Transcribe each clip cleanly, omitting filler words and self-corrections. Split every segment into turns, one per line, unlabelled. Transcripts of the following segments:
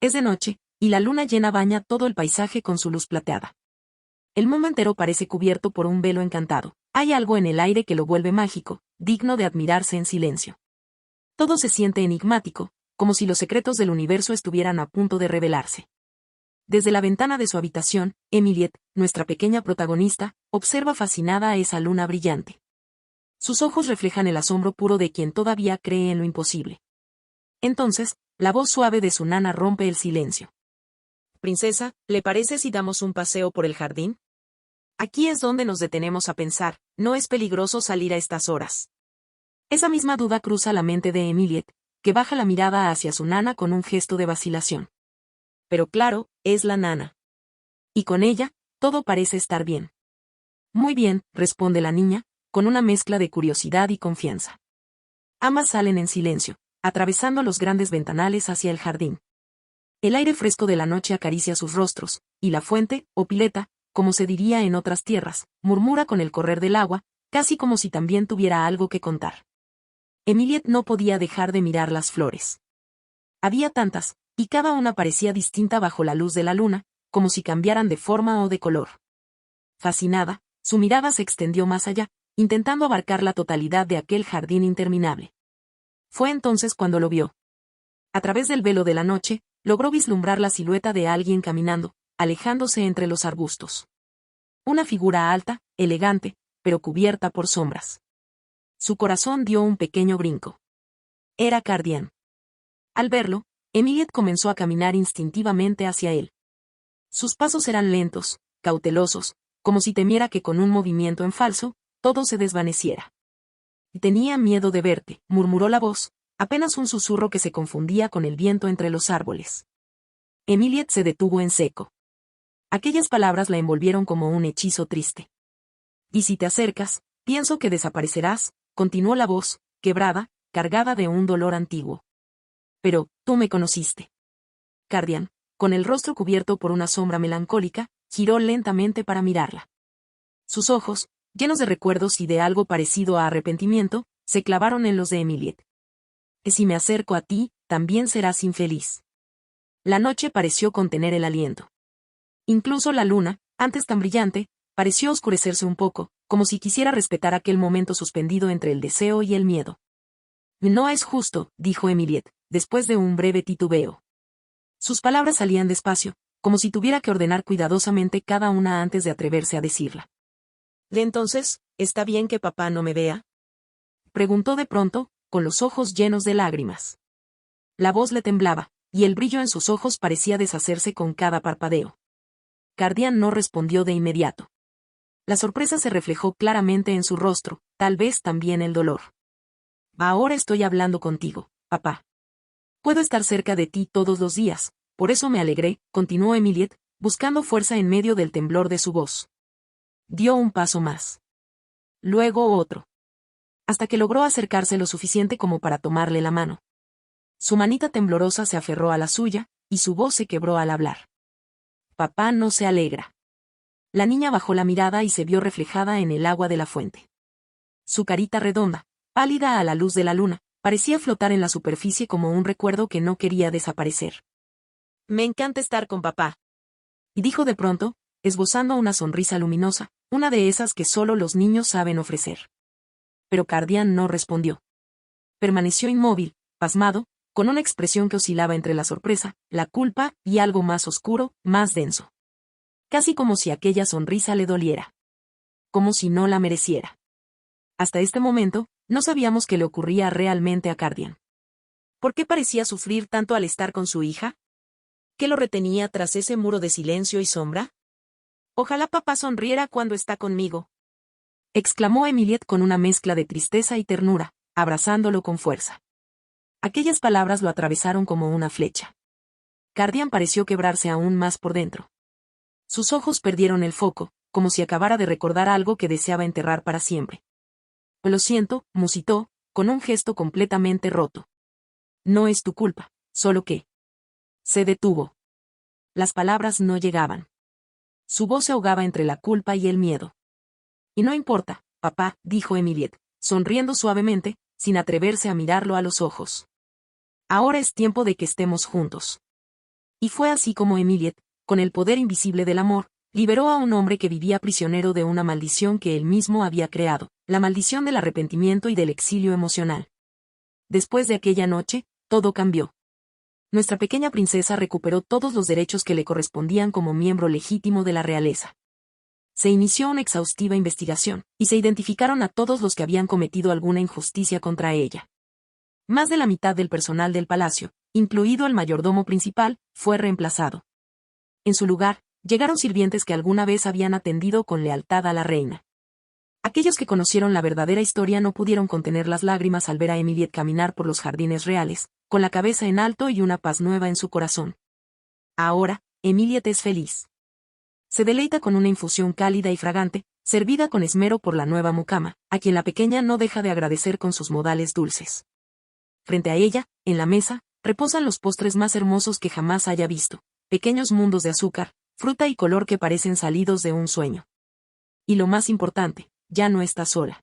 Es de noche, y la luna llena baña todo el paisaje con su luz plateada. El mundo entero parece cubierto por un velo encantado. Hay algo en el aire que lo vuelve mágico, digno de admirarse en silencio. Todo se siente enigmático, como si los secretos del universo estuvieran a punto de revelarse. Desde la ventana de su habitación, Emilie, nuestra pequeña protagonista, observa fascinada a esa luna brillante. Sus ojos reflejan el asombro puro de quien todavía cree en lo imposible. Entonces, la voz suave de su nana rompe el silencio. «Princesa, ¿le parece si damos un paseo por el jardín? Aquí es donde nos detenemos a pensar, ¿no es peligroso salir a estas horas?» Esa misma duda cruza la mente de Emilie, que baja la mirada hacia su nana con un gesto de vacilación. Pero claro, es la nana. Y con ella, todo parece estar bien. «Muy bien», responde la niña, con una mezcla de curiosidad y confianza. Ambas salen en silencio, atravesando los grandes ventanales hacia el jardín. El aire fresco de la noche acaricia sus rostros, y la fuente, o pileta, como se diría en otras tierras, murmura con el correr del agua, casi como si también tuviera algo que contar. Emilie no podía dejar de mirar las flores. Había tantas, y cada una parecía distinta bajo la luz de la luna, como si cambiaran de forma o de color. Fascinada, su mirada se extendió más allá, intentando abarcar la totalidad de aquel jardín interminable. Fue entonces cuando lo vio. A través del velo de la noche, logró vislumbrar la silueta de alguien caminando, alejándose entre los arbustos. Una figura alta, elegante, pero cubierta por sombras. Su corazón dio un pequeño brinco. Era Cardian. Al verlo, Emilie comenzó a caminar instintivamente hacia él. Sus pasos eran lentos, cautelosos, como si temiera que con un movimiento en falso, todo se desvaneciera. «Tenía miedo de verte», murmuró la voz, apenas un susurro que se confundía con el viento entre los árboles. Emilie se detuvo en seco. Aquellas palabras la envolvieron como un hechizo triste. «Y si te acercas, pienso que desaparecerás», continuó la voz, quebrada, cargada de un dolor antiguo. «Pero, tú me conociste». Cardian, con el rostro cubierto por una sombra melancólica, giró lentamente para mirarla. Sus ojos, llenos de recuerdos y de algo parecido a arrepentimiento, se clavaron en los de Emilie. «Si me acerco a ti, también serás infeliz». La noche pareció contener el aliento. Incluso la luna, antes tan brillante, pareció oscurecerse un poco, como si quisiera respetar aquel momento suspendido entre el deseo y el miedo. «No es justo», dijo Emilie, después de un breve titubeo. Sus palabras salían despacio, como si tuviera que ordenar cuidadosamente cada una antes de atreverse a decirla. «¿De entonces, está bien que papá no me vea?», preguntó de pronto, con los ojos llenos de lágrimas. La voz le temblaba, y el brillo en sus ojos parecía deshacerse con cada parpadeo. Cardian no respondió de inmediato. La sorpresa se reflejó claramente en su rostro, tal vez también el dolor. «Ahora estoy hablando contigo, papá. Puedo estar cerca de ti todos los días, por eso me alegré», continuó Emilie, buscando fuerza en medio del temblor de su voz. Dio un paso más. Luego otro. Hasta que logró acercarse lo suficiente como para tomarle la mano. Su manita temblorosa se aferró a la suya, y su voz se quebró al hablar. «Papá no se alegra». La niña bajó la mirada y se vio reflejada en el agua de la fuente. Su carita redonda, pálida a la luz de la luna, parecía flotar en la superficie como un recuerdo que no quería desaparecer. «Me encanta estar con papá», y dijo de pronto, esbozando una sonrisa luminosa, una de esas que solo los niños saben ofrecer. Pero Cardian no respondió. Permaneció inmóvil, pasmado, con una expresión que oscilaba entre la sorpresa, la culpa y algo más oscuro, más denso. Casi como si aquella sonrisa le doliera. Como si no la mereciera. Hasta este momento, no sabíamos qué le ocurría realmente a Cardian. ¿Por qué parecía sufrir tanto al estar con su hija? ¿Qué lo retenía tras ese muro de silencio y sombra? «Ojalá papá sonriera cuando está conmigo», exclamó Emilie con una mezcla de tristeza y ternura, abrazándolo con fuerza. Aquellas palabras lo atravesaron como una flecha. Cardian pareció quebrarse aún más por dentro. Sus ojos perdieron el foco, como si acabara de recordar algo que deseaba enterrar para siempre. «Lo siento», musitó, con un gesto completamente roto. «No es tu culpa, solo que...». Se detuvo. Las palabras no llegaban. Su voz se ahogaba entre la culpa y el miedo. «Y no importa, papá», dijo Emilie, sonriendo suavemente, sin atreverse a mirarlo a los ojos. «Ahora es tiempo de que estemos juntos». Y fue así como Emilie, con el poder invisible del amor, liberó a un hombre que vivía prisionero de una maldición que él mismo había creado, la maldición del arrepentimiento y del exilio emocional. Después de aquella noche, todo cambió. Nuestra pequeña princesa recuperó todos los derechos que le correspondían como miembro legítimo de la realeza. Se inició una exhaustiva investigación, y se identificaron a todos los que habían cometido alguna injusticia contra ella. Más de la mitad del personal del palacio, incluido el mayordomo principal, fue reemplazado. En su lugar, llegaron sirvientes que alguna vez habían atendido con lealtad a la reina. Aquellos que conocieron la verdadera historia no pudieron contener las lágrimas al ver a Emilie caminar por los jardines reales, con la cabeza en alto y una paz nueva en su corazón. Ahora, Emilie es feliz. Se deleita con una infusión cálida y fragante, servida con esmero por la nueva mucama, a quien la pequeña no deja de agradecer con sus modales dulces. Frente a ella, en la mesa, reposan los postres más hermosos que jamás haya visto, pequeños mundos de azúcar, fruta y color que parecen salidos de un sueño. Y lo más importante, ya no está sola.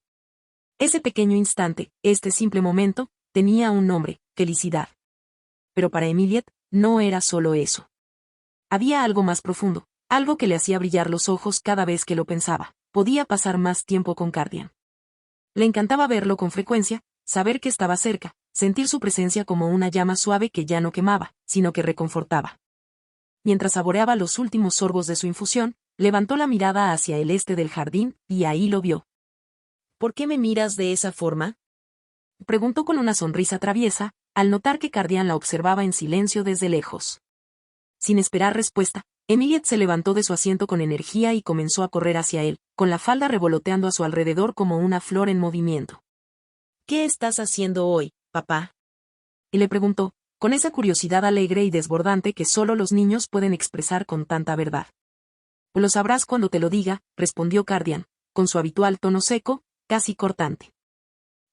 Ese pequeño instante, este simple momento, tenía un nombre, felicidad. Pero para Emilie, no era solo eso. Había algo más profundo, algo que le hacía brillar los ojos cada vez que lo pensaba. Podía pasar más tiempo con Cardian. Le encantaba verlo con frecuencia, saber que estaba cerca, sentir su presencia como una llama suave que ya no quemaba, sino que reconfortaba. Mientras saboreaba los últimos sorbos de su infusión, levantó la mirada hacia el este del jardín, y ahí lo vio. ¿Por qué me miras de esa forma?, preguntó con una sonrisa traviesa, al notar que Cardian la observaba en silencio desde lejos. Sin esperar respuesta, Emilie se levantó de su asiento con energía y comenzó a correr hacia él, con la falda revoloteando a su alrededor como una flor en movimiento. ¿Qué estás haciendo hoy, papá?, y le preguntó, con esa curiosidad alegre y desbordante que solo los niños pueden expresar con tanta verdad. Lo sabrás cuando te lo diga, respondió Cardian, con su habitual tono seco, casi cortante.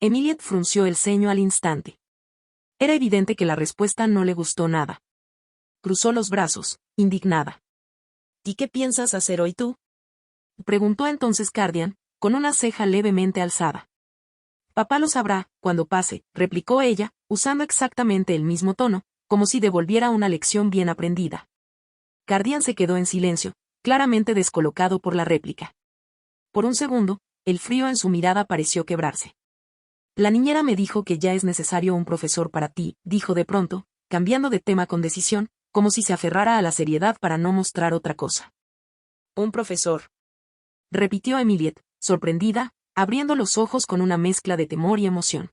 Emilie frunció el ceño al instante. Era evidente que la respuesta no le gustó nada. Cruzó los brazos, indignada. ¿Y qué piensas hacer hoy tú?, preguntó entonces Cardian, con una ceja levemente alzada. Papá lo sabrá, cuando pase, replicó ella, usando exactamente el mismo tono, como si devolviera una lección bien aprendida. Cardian se quedó en silencio, claramente descolocado por la réplica. Por un segundo, el frío en su mirada pareció quebrarse. La niñera me dijo que ya es necesario un profesor para ti, dijo de pronto, cambiando de tema con decisión, como si se aferrara a la seriedad para no mostrar otra cosa. ¿Un profesor?, repitió Emilie, sorprendida, abriendo los ojos con una mezcla de temor y emoción.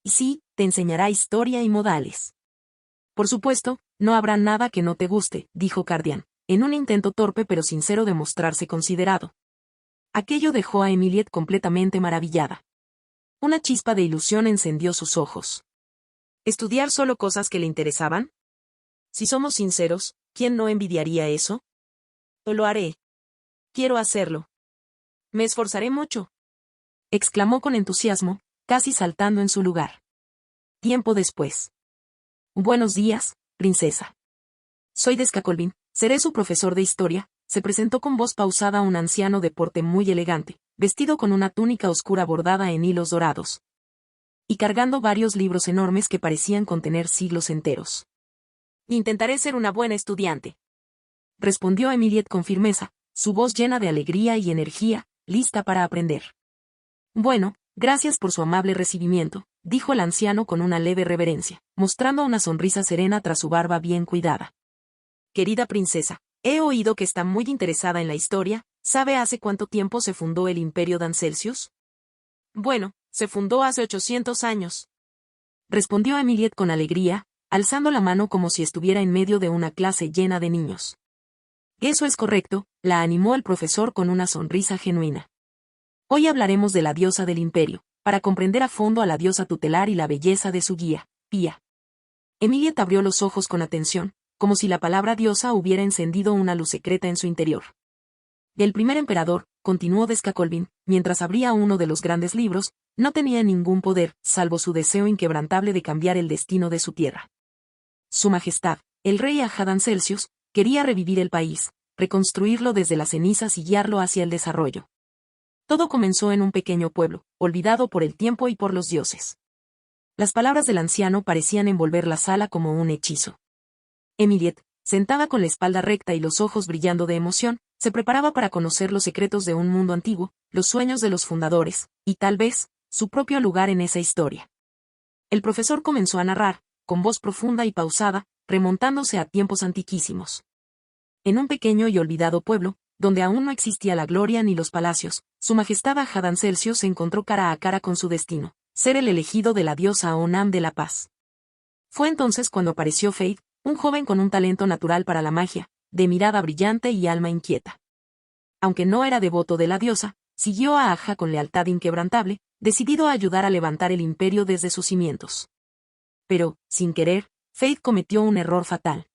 Y sí, te enseñará historia y modales. Por supuesto, no habrá nada que no te guste, dijo Cardian, en un intento torpe pero sincero de mostrarse considerado. Aquello dejó a Emilie completamente maravillada. Una chispa de ilusión encendió sus ojos. ¿Estudiar solo cosas que le interesaban? Si somos sinceros, ¿quién no envidiaría eso? Lo haré. Quiero hacerlo. Me esforzaré mucho, exclamó con entusiasmo, casi saltando en su lugar. Tiempo después. Buenos días, princesa. Soy Descacolvin, seré su profesor de historia, se presentó con voz pausada un anciano de porte muy elegante, vestido con una túnica oscura bordada en hilos dorados. Y cargando varios libros enormes que parecían contener siglos enteros. Intentaré ser una buena estudiante, respondió Emilie con firmeza, su voz llena de alegría y energía, lista para aprender. Bueno, gracias por su amable recibimiento, dijo el anciano con una leve reverencia, mostrando una sonrisa serena tras su barba bien cuidada. Querida princesa, he oído que está muy interesada en la historia. ¿Sabe hace cuánto tiempo se fundó el Imperio Dancelsius? Bueno, se fundó hace 800 años. Respondió Emilie con alegría, alzando la mano como si estuviera en medio de una clase llena de niños. Eso es correcto, la animó el profesor con una sonrisa genuina. Hoy hablaremos de la diosa del imperio, para comprender a fondo a la diosa tutelar y la belleza de su guía, Pía. Emilie abrió los ojos con atención, como si la palabra diosa hubiera encendido una luz secreta en su interior. El primer emperador, continuó Descacolvin, mientras abría uno de los grandes libros, no tenía ningún poder, salvo su deseo inquebrantable de cambiar el destino de su tierra. Su Majestad, el rey Ahadan Celsius, quería revivir el país, reconstruirlo desde las cenizas y guiarlo hacia el desarrollo. Todo comenzó en un pequeño pueblo, olvidado por el tiempo y por los dioses. Las palabras del anciano parecían envolver la sala como un hechizo. Emilie, sentada con la espalda recta y los ojos brillando de emoción, se preparaba para conocer los secretos de un mundo antiguo, los sueños de los fundadores, y tal vez, su propio lugar en esa historia. El profesor comenzó a narrar, con voz profunda y pausada, remontándose a tiempos antiquísimos. En un pequeño y olvidado pueblo, donde aún no existía la gloria ni los palacios, su majestad Hadan Celsius se encontró cara a cara con su destino, ser el elegido de la diosa Onam de la paz. Fue entonces cuando apareció Fade, un joven con un talento natural para la magia, de mirada brillante y alma inquieta. Aunque no era devoto de la diosa, siguió a Aja con lealtad inquebrantable, decidido a ayudar a levantar el imperio desde sus cimientos. Pero, sin querer, Fade cometió un error fatal.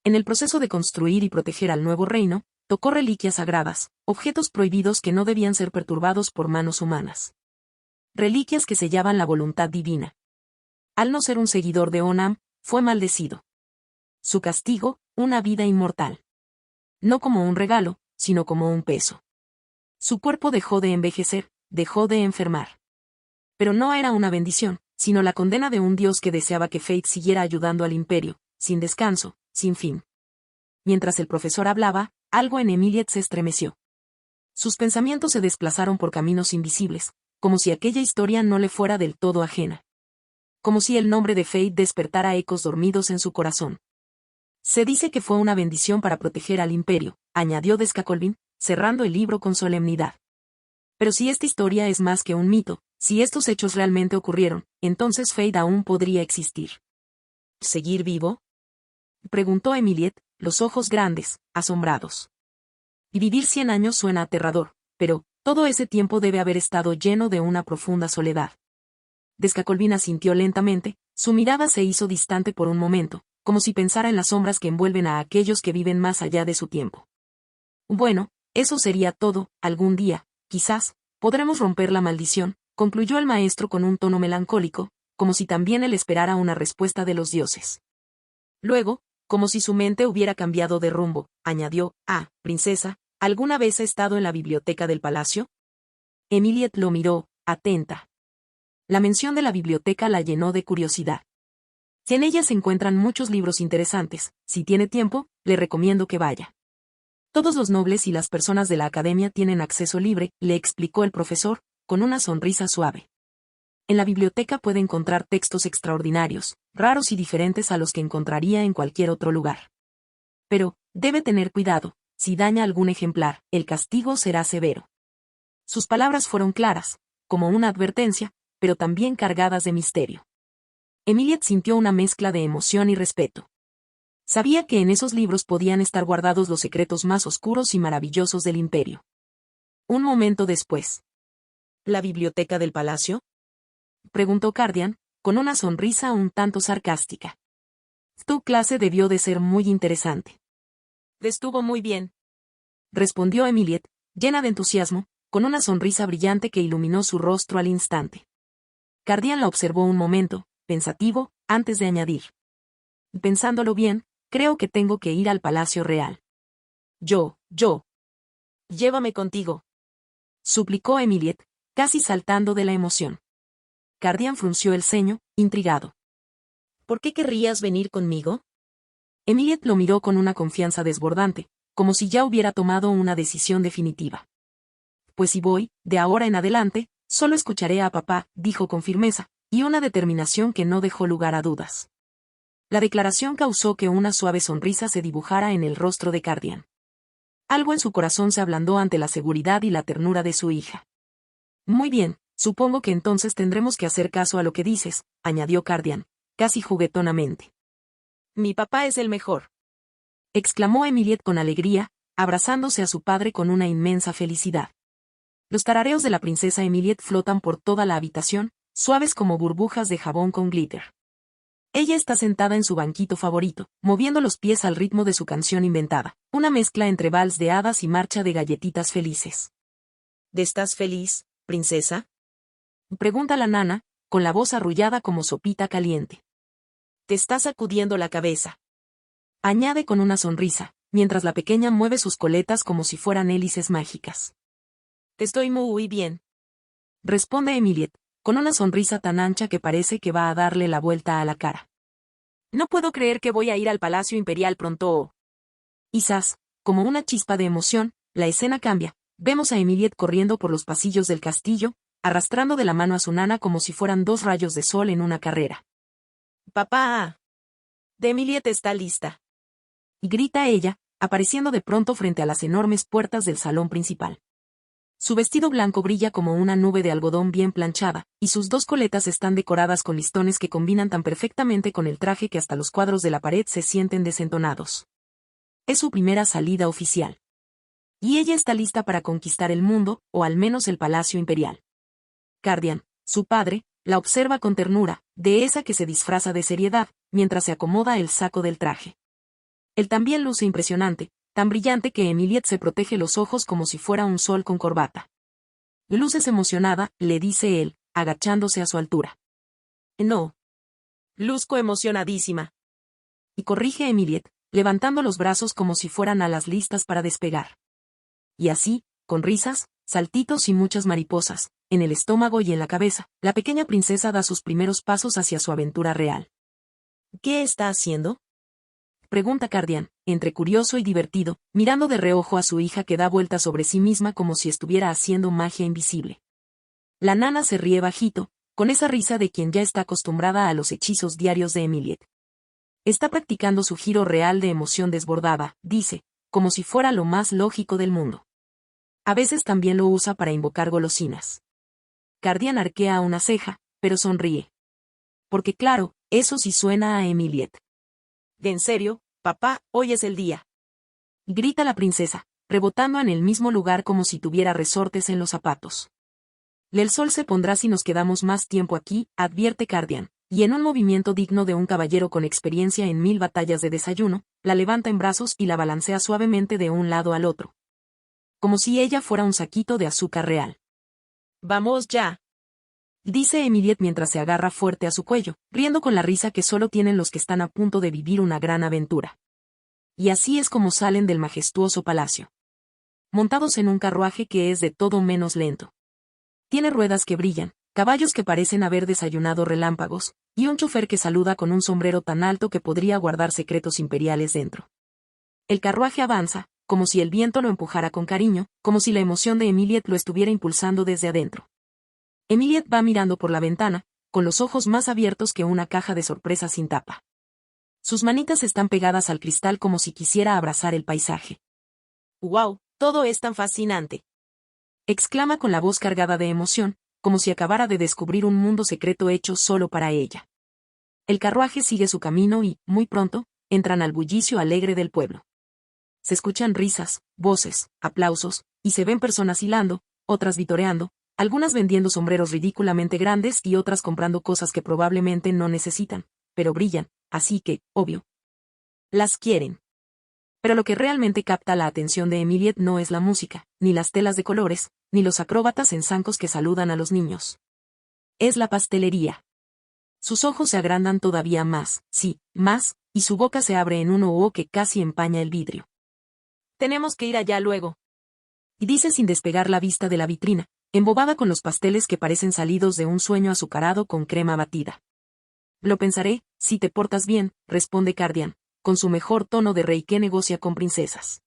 En el proceso de construir y proteger al nuevo reino, tocó reliquias sagradas, objetos prohibidos que no debían ser perturbados por manos humanas. Reliquias que sellaban la voluntad divina. Al no ser un seguidor de Onam, fue maldecido. Su castigo, una vida inmortal. No como un regalo, sino como un peso. Su cuerpo dejó de envejecer, dejó de enfermar. Pero no era una bendición, sino la condena de un dios que deseaba que Fate siguiera ayudando al imperio, sin descanso, sin fin. Mientras el profesor hablaba, algo en Emilie se estremeció. Sus pensamientos se desplazaron por caminos invisibles, como si aquella historia no le fuera del todo ajena. Como si el nombre de Fate despertara ecos dormidos en su corazón. Se dice que fue una bendición para proteger al imperio, añadió Descacolvin, cerrando el libro con solemnidad. Pero si esta historia es más que un mito, si estos hechos realmente ocurrieron, entonces Fate aún podría existir. ¿Seguir vivo?, preguntó Emilie, los ojos grandes, asombrados. Y vivir 100 años suena aterrador, pero, todo ese tiempo debe haber estado lleno de una profunda soledad. Descacolvin asintió lentamente, su mirada se hizo distante por un momento, como si pensara en las sombras que envuelven a aquellos que viven más allá de su tiempo. Bueno, eso sería todo, algún día, quizás, podremos romper la maldición, concluyó el maestro con un tono melancólico, como si también él esperara una respuesta de los dioses. Luego, como si su mente hubiera cambiado de rumbo, añadió, princesa, ¿alguna vez ha estado en la biblioteca del palacio? Emilie lo miró, atenta. La mención de la biblioteca la llenó de curiosidad. En ella se encuentran muchos libros interesantes, si tiene tiempo, le recomiendo que vaya. Todos los nobles y las personas de la academia tienen acceso libre, le explicó el profesor, con una sonrisa suave. En la biblioteca puede encontrar textos extraordinarios, raros y diferentes a los que encontraría en cualquier otro lugar. Pero, debe tener cuidado, si daña algún ejemplar, el castigo será severo. Sus palabras fueron claras, como una advertencia, pero también cargadas de misterio. Emilie sintió una mezcla de emoción y respeto. Sabía que en esos libros podían estar guardados los secretos más oscuros y maravillosos del imperio. Un momento después. ¿La biblioteca del palacio?, preguntó Cardian, con una sonrisa un tanto sarcástica. Tu clase debió de ser muy interesante. Estuvo muy bien, respondió Emilie, llena de entusiasmo, con una sonrisa brillante que iluminó su rostro al instante. Cardian la observó un momento, pensativo, antes de añadir. Pensándolo bien, creo que tengo que ir al Palacio Real. Yo. Llévame contigo, suplicó Emilie, casi saltando de la emoción. Cardian frunció el ceño, intrigado. ¿Por qué querrías venir conmigo? Emilie lo miró con una confianza desbordante, como si ya hubiera tomado una decisión definitiva. Pues si voy, de ahora en adelante, solo escucharé a papá, dijo con firmeza, y una determinación que no dejó lugar a dudas. La declaración causó que una suave sonrisa se dibujara en el rostro de Cardian. Algo en su corazón se ablandó ante la seguridad y la ternura de su hija. Muy bien, supongo que entonces tendremos que hacer caso a lo que dices, añadió Cardian, casi juguetonamente. Mi papá es el mejor, exclamó Emilie con alegría, abrazándose a su padre con una inmensa felicidad. Los tarareos de la princesa Emilie flotan por toda la habitación, suaves como burbujas de jabón con glitter. Ella está sentada en su banquito favorito, moviendo los pies al ritmo de su canción inventada, una mezcla entre vals de hadas y marcha de galletitas felices. ¿Estás feliz, princesa?, pregunta la nana, con la voz arrullada como sopita caliente. Te está sacudiendo la cabeza, añade con una sonrisa, mientras la pequeña mueve sus coletas como si fueran hélices mágicas. Estoy muy bien, responde Emilie, con una sonrisa tan ancha que parece que va a darle la vuelta a la cara. No puedo creer que voy a ir al Palacio Imperial pronto. Quizás, como una chispa de emoción, la escena cambia. Vemos a Emilie corriendo por los pasillos del castillo, arrastrando de la mano a su nana como si fueran dos rayos de sol en una carrera. «Papá. Emilie está lista», y grita ella, apareciendo de pronto frente a las enormes puertas del salón principal. Su vestido blanco brilla como una nube de algodón bien planchada, y sus dos coletas están decoradas con listones que combinan tan perfectamente con el traje que hasta los cuadros de la pared se sienten desentonados. Es su primera salida oficial. Y ella está lista para conquistar el mundo, o al menos el Palacio Imperial. Cardian, su padre, la observa con ternura, de esa que se disfraza de seriedad, mientras se acomoda el saco del traje. Él también luce impresionante, tan brillante que Emilie se protege los ojos como si fuera un sol con corbata. «Luces emocionada», le dice él, agachándose a su altura. «No. Luzco emocionadísima». Y corrige Emilie, levantando los brazos como si fueran alas listas para despegar. Y así, con risas, saltitos y muchas mariposas, en el estómago y en la cabeza, la pequeña princesa da sus primeros pasos hacia su aventura real. «¿Qué está haciendo?», pregunta Cardian, entre curioso y divertido, mirando de reojo a su hija que da vueltas sobre sí misma como si estuviera haciendo magia invisible. La nana se ríe bajito, con esa risa de quien ya está acostumbrada a los hechizos diarios de Emilie. Está practicando su giro real de emoción desbordada, dice, como si fuera lo más lógico del mundo. A veces también lo usa para invocar golosinas. Cardian arquea una ceja, pero sonríe. Porque claro, eso sí suena a Emilie. «¿En serio, papá, hoy es el día?», grita la princesa, rebotando en el mismo lugar como si tuviera resortes en los zapatos. «El sol se pondrá si nos quedamos más tiempo aquí», advierte Cardian, y en un movimiento digno de un caballero con experiencia en 1000 batallas de desayuno, la levanta en brazos y la balancea suavemente de un lado al otro. Como si ella fuera un saquito de azúcar real. «Vamos ya», dice Emilie mientras se agarra fuerte a su cuello, riendo con la risa que solo tienen los que están a punto de vivir una gran aventura. Y así es como salen del majestuoso palacio. Montados en un carruaje que es de todo menos lento. Tiene ruedas que brillan, caballos que parecen haber desayunado relámpagos, y un chofer que saluda con un sombrero tan alto que podría guardar secretos imperiales dentro. El carruaje avanza, como si el viento lo empujara con cariño, como si la emoción de Emilie lo estuviera impulsando desde adentro. Emilie va mirando por la ventana, con los ojos más abiertos que una caja de sorpresas sin tapa. Sus manitas están pegadas al cristal como si quisiera abrazar el paisaje. «¡Wow! Todo es tan fascinante», exclama con la voz cargada de emoción, como si acabara de descubrir un mundo secreto hecho solo para ella. El carruaje sigue su camino y, muy pronto, entran al bullicio alegre del pueblo. Se escuchan risas, voces, aplausos, y se ven personas hilando, otras vitoreando, algunas vendiendo sombreros ridículamente grandes y otras comprando cosas que probablemente no necesitan, pero brillan, así que, obvio, las quieren. Pero lo que realmente capta la atención de Emilie no es la música, ni las telas de colores, ni los acróbatas en zancos que saludan a los niños. Es la pastelería. Sus ojos se agrandan todavía más, sí, más, y su boca se abre en un ojo que casi empaña el vidrio. «Tenemos que ir allá luego», y dice sin despegar la vista de la vitrina, embobada con los pasteles que parecen salidos de un sueño azucarado con crema batida. «Lo pensaré, si te portas bien», responde Cardian, con su mejor tono de rey que negocia con princesas.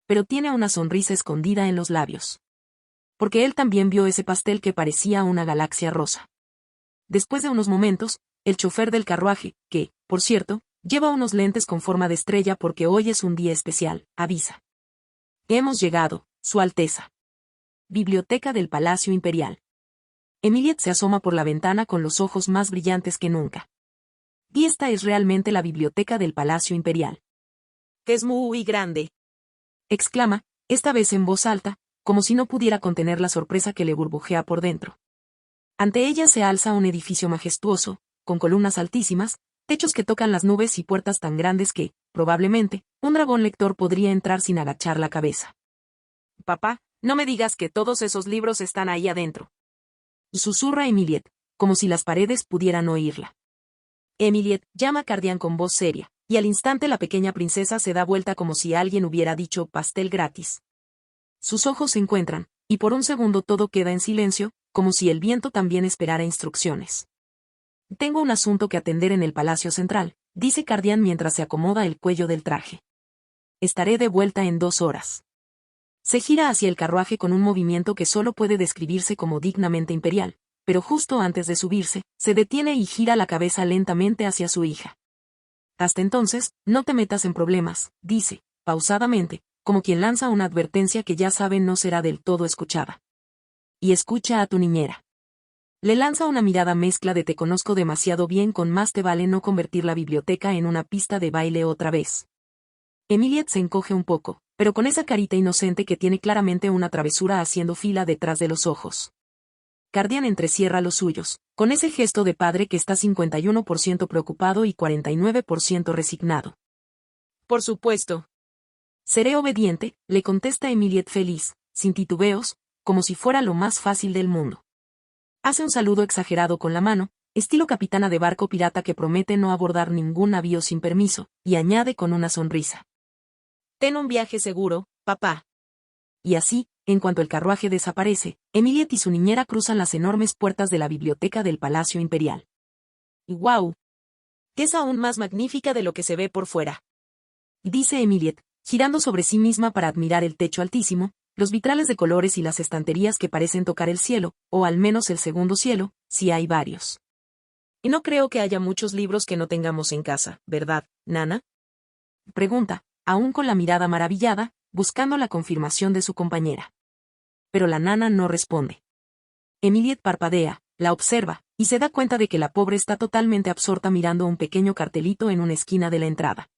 Pero tiene una sonrisa escondida en los labios. Porque él también vio ese pastel que parecía una galaxia rosa. Después de unos momentos, el chofer del carruaje, que, por cierto, lleva unos lentes con forma de estrella porque hoy es un día especial, avisa. «Hemos llegado, Su Alteza». Biblioteca del Palacio Imperial. Emilie se asoma por la ventana con los ojos más brillantes que nunca. Y esta es realmente la biblioteca del Palacio Imperial. «Es muy grande», exclama, esta vez en voz alta, como si no pudiera contener la sorpresa que le burbujea por dentro. Ante ella se alza un edificio majestuoso, con columnas altísimas, techos que tocan las nubes y puertas tan grandes que, probablemente, un dragón lector podría entrar sin agachar la cabeza. «Papá, no me digas que todos esos libros están ahí adentro», susurra Emilie, como si las paredes pudieran oírla. Emilie llama a Cardian con voz seria, y al instante la pequeña princesa se da vuelta como si alguien hubiera dicho pastel gratis. Sus ojos se encuentran, y por un segundo todo queda en silencio, como si el viento también esperara instrucciones. «Tengo un asunto que atender en el Palacio Central», dice Cardian mientras se acomoda el cuello del traje. Estaré de vuelta en 2 horas. Se gira hacia el carruaje con un movimiento que solo puede describirse como dignamente imperial, pero justo antes de subirse, se detiene y gira la cabeza lentamente hacia su hija. Hasta entonces, no te metas en problemas, dice, pausadamente, como quien lanza una advertencia que ya sabe no será del todo escuchada. Y escucha a tu niñera. Le lanza una mirada mezcla de te conozco demasiado bien con más te vale no convertir la biblioteca en una pista de baile otra vez. Emilia se encoge un poco, pero con esa carita inocente que tiene claramente una travesura haciendo fila detrás de los ojos. Cardian entrecierra los suyos, con ese gesto de padre que está 51% preocupado y 49% resignado. Por supuesto. Seré obediente, le contesta Emilia feliz, sin titubeos, como si fuera lo más fácil del mundo. Hace un saludo exagerado con la mano, estilo capitana de barco pirata que promete no abordar ningún navío sin permiso, y añade con una sonrisa. Ten un viaje seguro, papá. Y así, en cuanto el carruaje desaparece, Emilia y su niñera cruzan las enormes puertas de la biblioteca del Palacio Imperial. ¡Guau! Que es aún más magnífica de lo que se ve por fuera. Dice Emilia, girando sobre sí misma para admirar el techo altísimo, los vitrales de colores y las estanterías que parecen tocar el cielo, o al menos el segundo cielo, si hay varios. Y no creo que haya muchos libros que no tengamos en casa, ¿verdad, Nana? Pregunta, aún con la mirada maravillada, buscando la confirmación de su compañera. Pero la nana no responde. Emilia parpadea, la observa, y se da cuenta de que la pobre está totalmente absorta mirando un pequeño cartelito en una esquina de la entrada.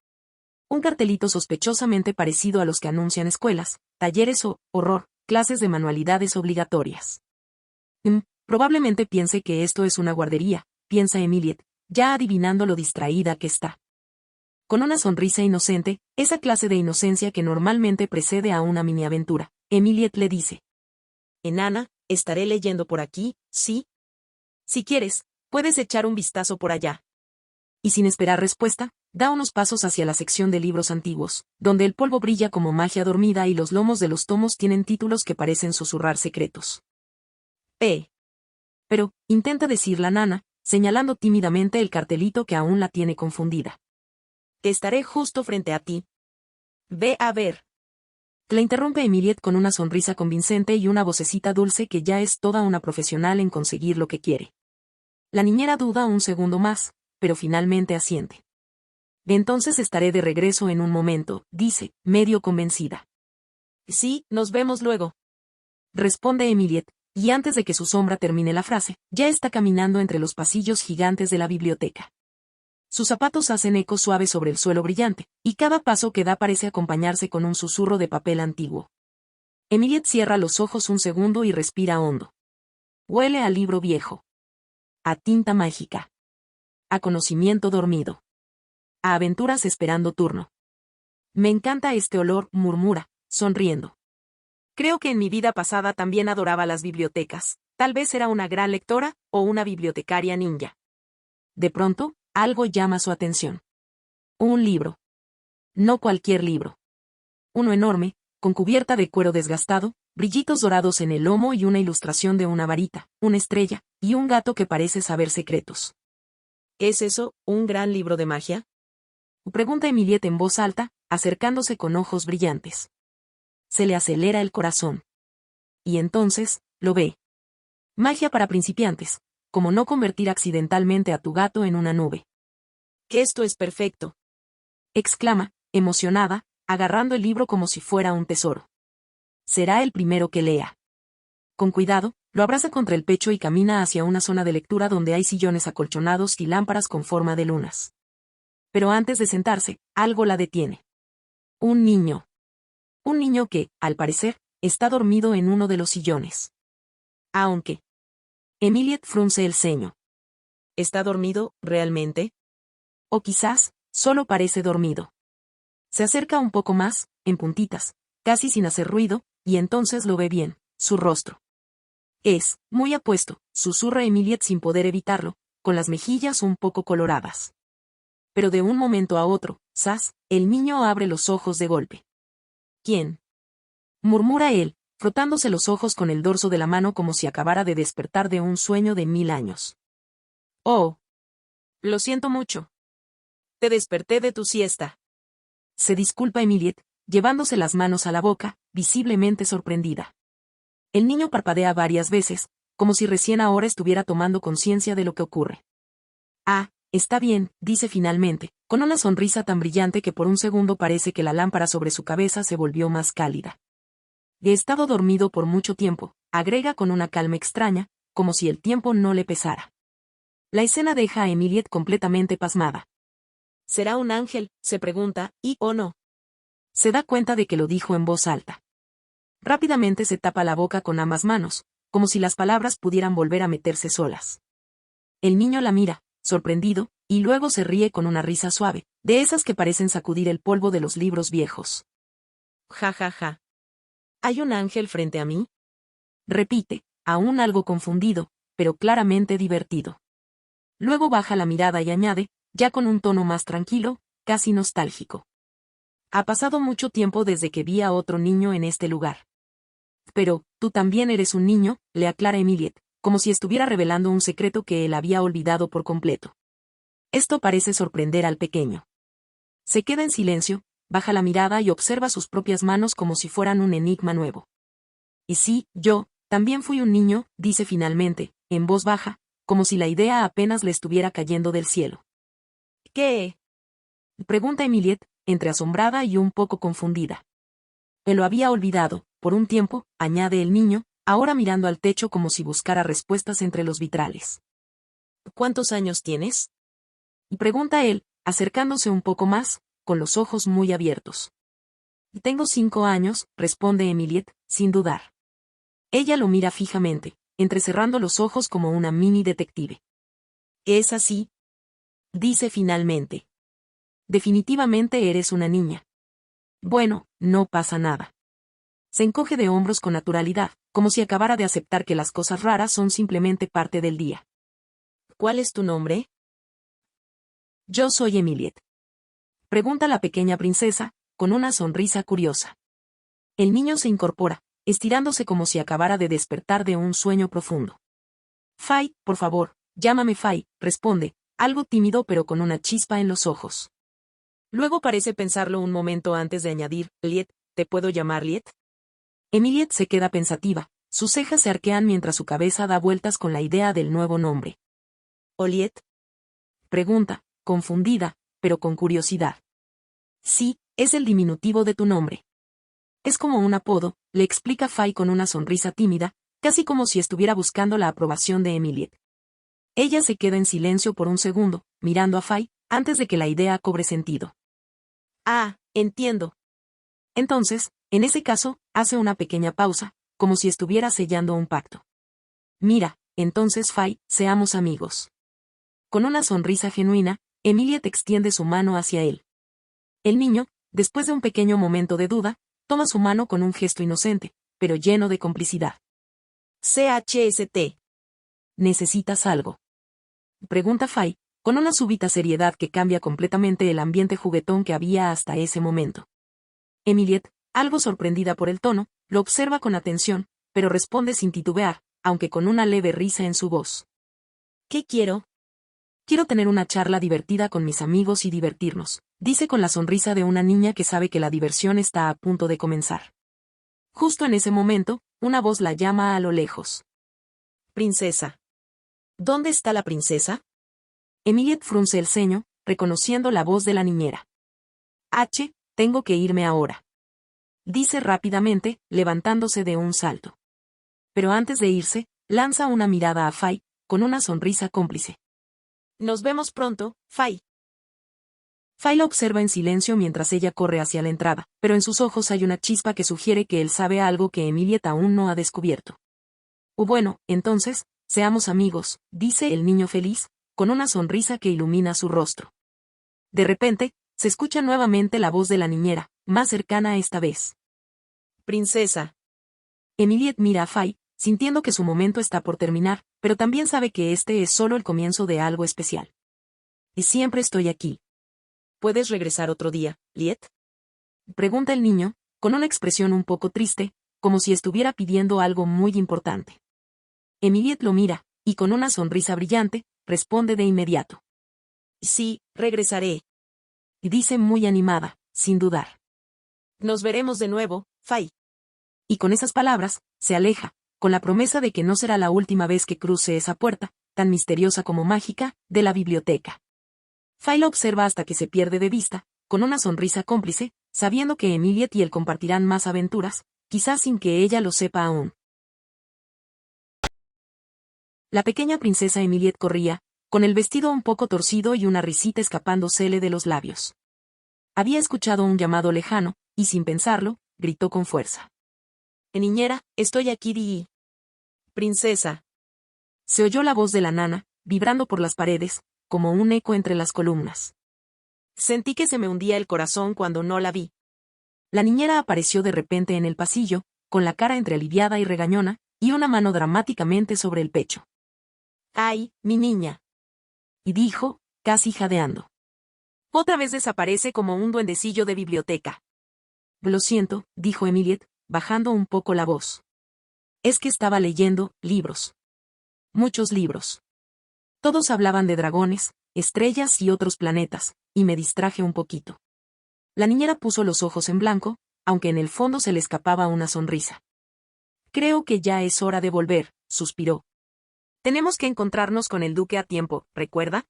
Un cartelito sospechosamente parecido a los que anuncian escuelas, talleres o, horror, clases de manualidades obligatorias. Probablemente piense que esto es una guardería, piensa Emilia, ya adivinando lo distraída que está. Con una sonrisa inocente, esa clase de inocencia que normalmente precede a una mini aventura, Emilia le dice. Enana, estaré leyendo por aquí, ¿sí? Si quieres, puedes echar un vistazo por allá. Y sin esperar respuesta, da unos pasos hacia la sección de libros antiguos, donde el polvo brilla como magia dormida y los lomos de los tomos tienen títulos que parecen susurrar secretos. Pero, intenta decir la nana, señalando tímidamente el cartelito que aún la tiene confundida. Estaré justo frente a ti. Ve a ver. La interrumpe Emilia con una sonrisa convincente y una vocecita dulce que ya es toda una profesional en conseguir lo que quiere. La niñera duda un segundo más, pero finalmente asiente. Entonces estaré de regreso en un momento, dice, medio convencida. Sí, nos vemos luego. Responde Emilia, y antes de que su sombra termine la frase, ya está caminando entre los pasillos gigantes de la biblioteca. Sus zapatos hacen eco suave sobre el suelo brillante, y cada paso que da parece acompañarse con un susurro de papel antiguo. Emilia cierra los ojos un segundo y respira hondo. Huele a libro viejo. A tinta mágica. A conocimiento dormido. A aventuras esperando turno. Me encanta este olor, murmura, sonriendo. Creo que en mi vida pasada también adoraba las bibliotecas. Tal vez era una gran lectora, o una bibliotecaria ninja. De pronto, algo llama su atención. Un libro. No cualquier libro. Uno enorme, con cubierta de cuero desgastado, brillitos dorados en el lomo y una ilustración de una varita, una estrella, y un gato que parece saber secretos. ¿Es eso, un gran libro de magia? Pregunta Emilia en voz alta, acercándose con ojos brillantes. Se le acelera el corazón. Y entonces, lo ve. Magia para principiantes, como no convertir accidentalmente a tu gato en una nube. Que esto es perfecto. Exclama, emocionada, agarrando el libro como si fuera un tesoro. Será el primero que lea. Con cuidado, lo abraza contra el pecho y camina hacia una zona de lectura donde hay sillones acolchonados y lámparas con forma de lunas. Pero antes de sentarse, algo la detiene. Un niño. Un niño que, al parecer, está dormido en uno de los sillones. Aunque. Emilia frunce el ceño. ¿Está dormido, realmente? O quizás, solo parece dormido. Se acerca un poco más, en puntitas, casi sin hacer ruido, y entonces lo ve bien, su rostro. Es, muy apuesto, susurra Emilia sin poder evitarlo, con las mejillas un poco coloradas. Pero de un momento a otro, ¡zas!, el niño abre los ojos de golpe. ¿Quién? Murmura él, frotándose los ojos con el dorso de la mano como si acabara de despertar de un sueño de 1000 años. Oh. Lo siento mucho.
te desperté de tu siesta.
Se disculpa Emilie, llevándose las manos a la boca, visiblemente sorprendida. El niño parpadea varias veces, como si recién ahora estuviera tomando conciencia de lo que ocurre. Ah, está bien, dice finalmente, con una sonrisa tan brillante que por un segundo parece que la lámpara sobre su cabeza se volvió más cálida. He estado dormido por mucho tiempo, agrega con una calma extraña, como si el tiempo no le pesara. La escena deja a Emilie completamente pasmada.
¿Será un ángel?, se pregunta, ¿y o no?
Se da cuenta de que lo dijo en voz alta. Rápidamente se tapa la boca con ambas manos, como si las palabras pudieran volver a meterse solas. El niño la mira, sorprendido, y luego se ríe con una risa suave, de esas que parecen sacudir el polvo de los libros viejos.
Ja ja ja. ¿Hay un ángel frente a mí?
Repite, aún algo confundido, pero claramente divertido. Luego baja la mirada y añade, ya con un tono más tranquilo, casi nostálgico. Ha pasado mucho tiempo desde que vi a otro niño en este lugar. Pero, tú también eres un niño, le aclara Emilie, como si estuviera revelando un secreto que él había olvidado por completo. Esto parece sorprender al pequeño. Se queda en silencio, baja la mirada y observa sus propias manos como si fueran un enigma nuevo. Y sí, yo, también fui un niño, dice finalmente, en voz baja, como si la idea apenas le estuviera cayendo del cielo.
¿Qué?
Pregunta Emilie, entre asombrada y un poco confundida. Me lo había olvidado, por un tiempo, añade el niño, ahora mirando al techo como si buscara respuestas entre los vitrales.
¿Cuántos años tienes?
Pregunta él, acercándose un poco más, con los ojos muy abiertos. Tengo 5 años, responde Emilie, sin dudar. Ella lo mira fijamente, entrecerrando los ojos como una mini detective.
¿Es así?
Dice finalmente. Definitivamente eres una niña. Bueno, no pasa nada. Se encoge de hombros con naturalidad, como si acabara de aceptar que las cosas raras son simplemente parte del día.
¿Cuál es tu nombre?
Yo soy Emilie. Pregunta la pequeña princesa, con una sonrisa curiosa. El niño se incorpora, estirándose como si acabara de despertar de un sueño profundo. Fai, por favor, llámame Fai, responde, algo tímido pero con una chispa en los ojos.
Luego parece pensarlo un momento antes de añadir, Liet, ¿te puedo llamar Liet?
Emilie se queda pensativa, sus cejas se arquean mientras su cabeza da vueltas con la idea del nuevo nombre.
¿O Liet?
Pregunta, confundida, pero con curiosidad. Sí, es el diminutivo de tu nombre. Es como un apodo, le explica Fai con una sonrisa tímida, casi como si estuviera buscando la aprobación de Emilie. Ella se queda en silencio por un segundo, mirando a Fai, antes de que la idea cobre sentido.
Ah, entiendo.
Entonces, en ese caso, hace una pequeña pausa, como si estuviera sellando un pacto. Mira, entonces Fai, seamos amigos. Con una sonrisa genuina, Emilie te extiende su mano hacia él. El niño, después de un pequeño momento de duda, toma su mano con un gesto inocente, pero lleno de complicidad.
CHST.
¿Necesitas algo? Pregunta Fai, con una súbita seriedad que cambia completamente el ambiente juguetón que había hasta ese momento. Emilie, algo sorprendida por el tono, lo observa con atención, pero responde sin titubear, aunque con una leve risa en su voz.
¿Qué quiero?
Quiero tener una charla divertida con mis amigos y divertirnos, dice con la sonrisa de una niña que sabe que la diversión está a punto de comenzar. Justo en ese momento, una voz la llama a lo lejos.
Princesa. ¿Dónde está la princesa?
Emilie frunce el ceño, reconociendo la voz de la niñera. Tengo que irme ahora. Dice rápidamente, levantándose de un salto. Pero antes de irse, lanza una mirada a Fai, con una sonrisa cómplice.
Nos vemos pronto, Fai.
Fai la observa en silencio mientras ella corre hacia la entrada, pero en sus ojos hay una chispa que sugiere que él sabe algo que Emilie aún no ha descubierto. Bueno, entonces, seamos amigos, dice el niño feliz, con una sonrisa que ilumina su rostro. De repente, se escucha nuevamente la voz de la niñera, más cercana esta vez.
Princesa.
Emilie mira a Fai, sintiendo que su momento está por terminar, pero también sabe que este es solo el comienzo de algo especial. Y siempre estoy aquí.
¿Puedes regresar otro día, Liet?
Pregunta el niño, con una expresión un poco triste, como si estuviera pidiendo algo muy importante. Emilie lo mira, y con una sonrisa brillante, responde de inmediato.
Sí, regresaré.
y dice muy animada, sin dudar.
Nos veremos de nuevo, Fay.
Y con esas palabras, se aleja, con la promesa de que no será la última vez que cruce esa puerta, tan misteriosa como mágica, de la biblioteca. Fay la observa hasta que se pierde de vista, con una sonrisa cómplice, sabiendo que Emilia y él compartirán más aventuras, quizás sin que ella lo sepa aún. La pequeña princesa Emilia corría, con el vestido un poco torcido y una risita escapándosele de los labios. Había escuchado un llamado lejano, y sin pensarlo, gritó con fuerza.
Niñera, estoy aquí, di. Princesa.
Se oyó la voz de la nana, vibrando por las paredes, como un eco entre las columnas.
Sentí que se me hundía el corazón cuando no la vi.
La niñera apareció de repente en el pasillo, con la cara entre aliviada y regañona, y una mano dramáticamente sobre el pecho.
¡Ay, mi niña!
Y dijo, casi jadeando.
Otra vez desaparece como un duendecillo de biblioteca.
Lo siento, dijo Emilia, bajando un poco la voz. Es que estaba leyendo libros. Muchos libros. Todos hablaban de dragones, estrellas y otros planetas, y me distraje un poquito. La niñera puso los ojos en blanco, aunque en el fondo se le escapaba una sonrisa. Creo que ya es hora de volver, suspiró.
Tenemos que encontrarnos con el duque a tiempo, ¿recuerda?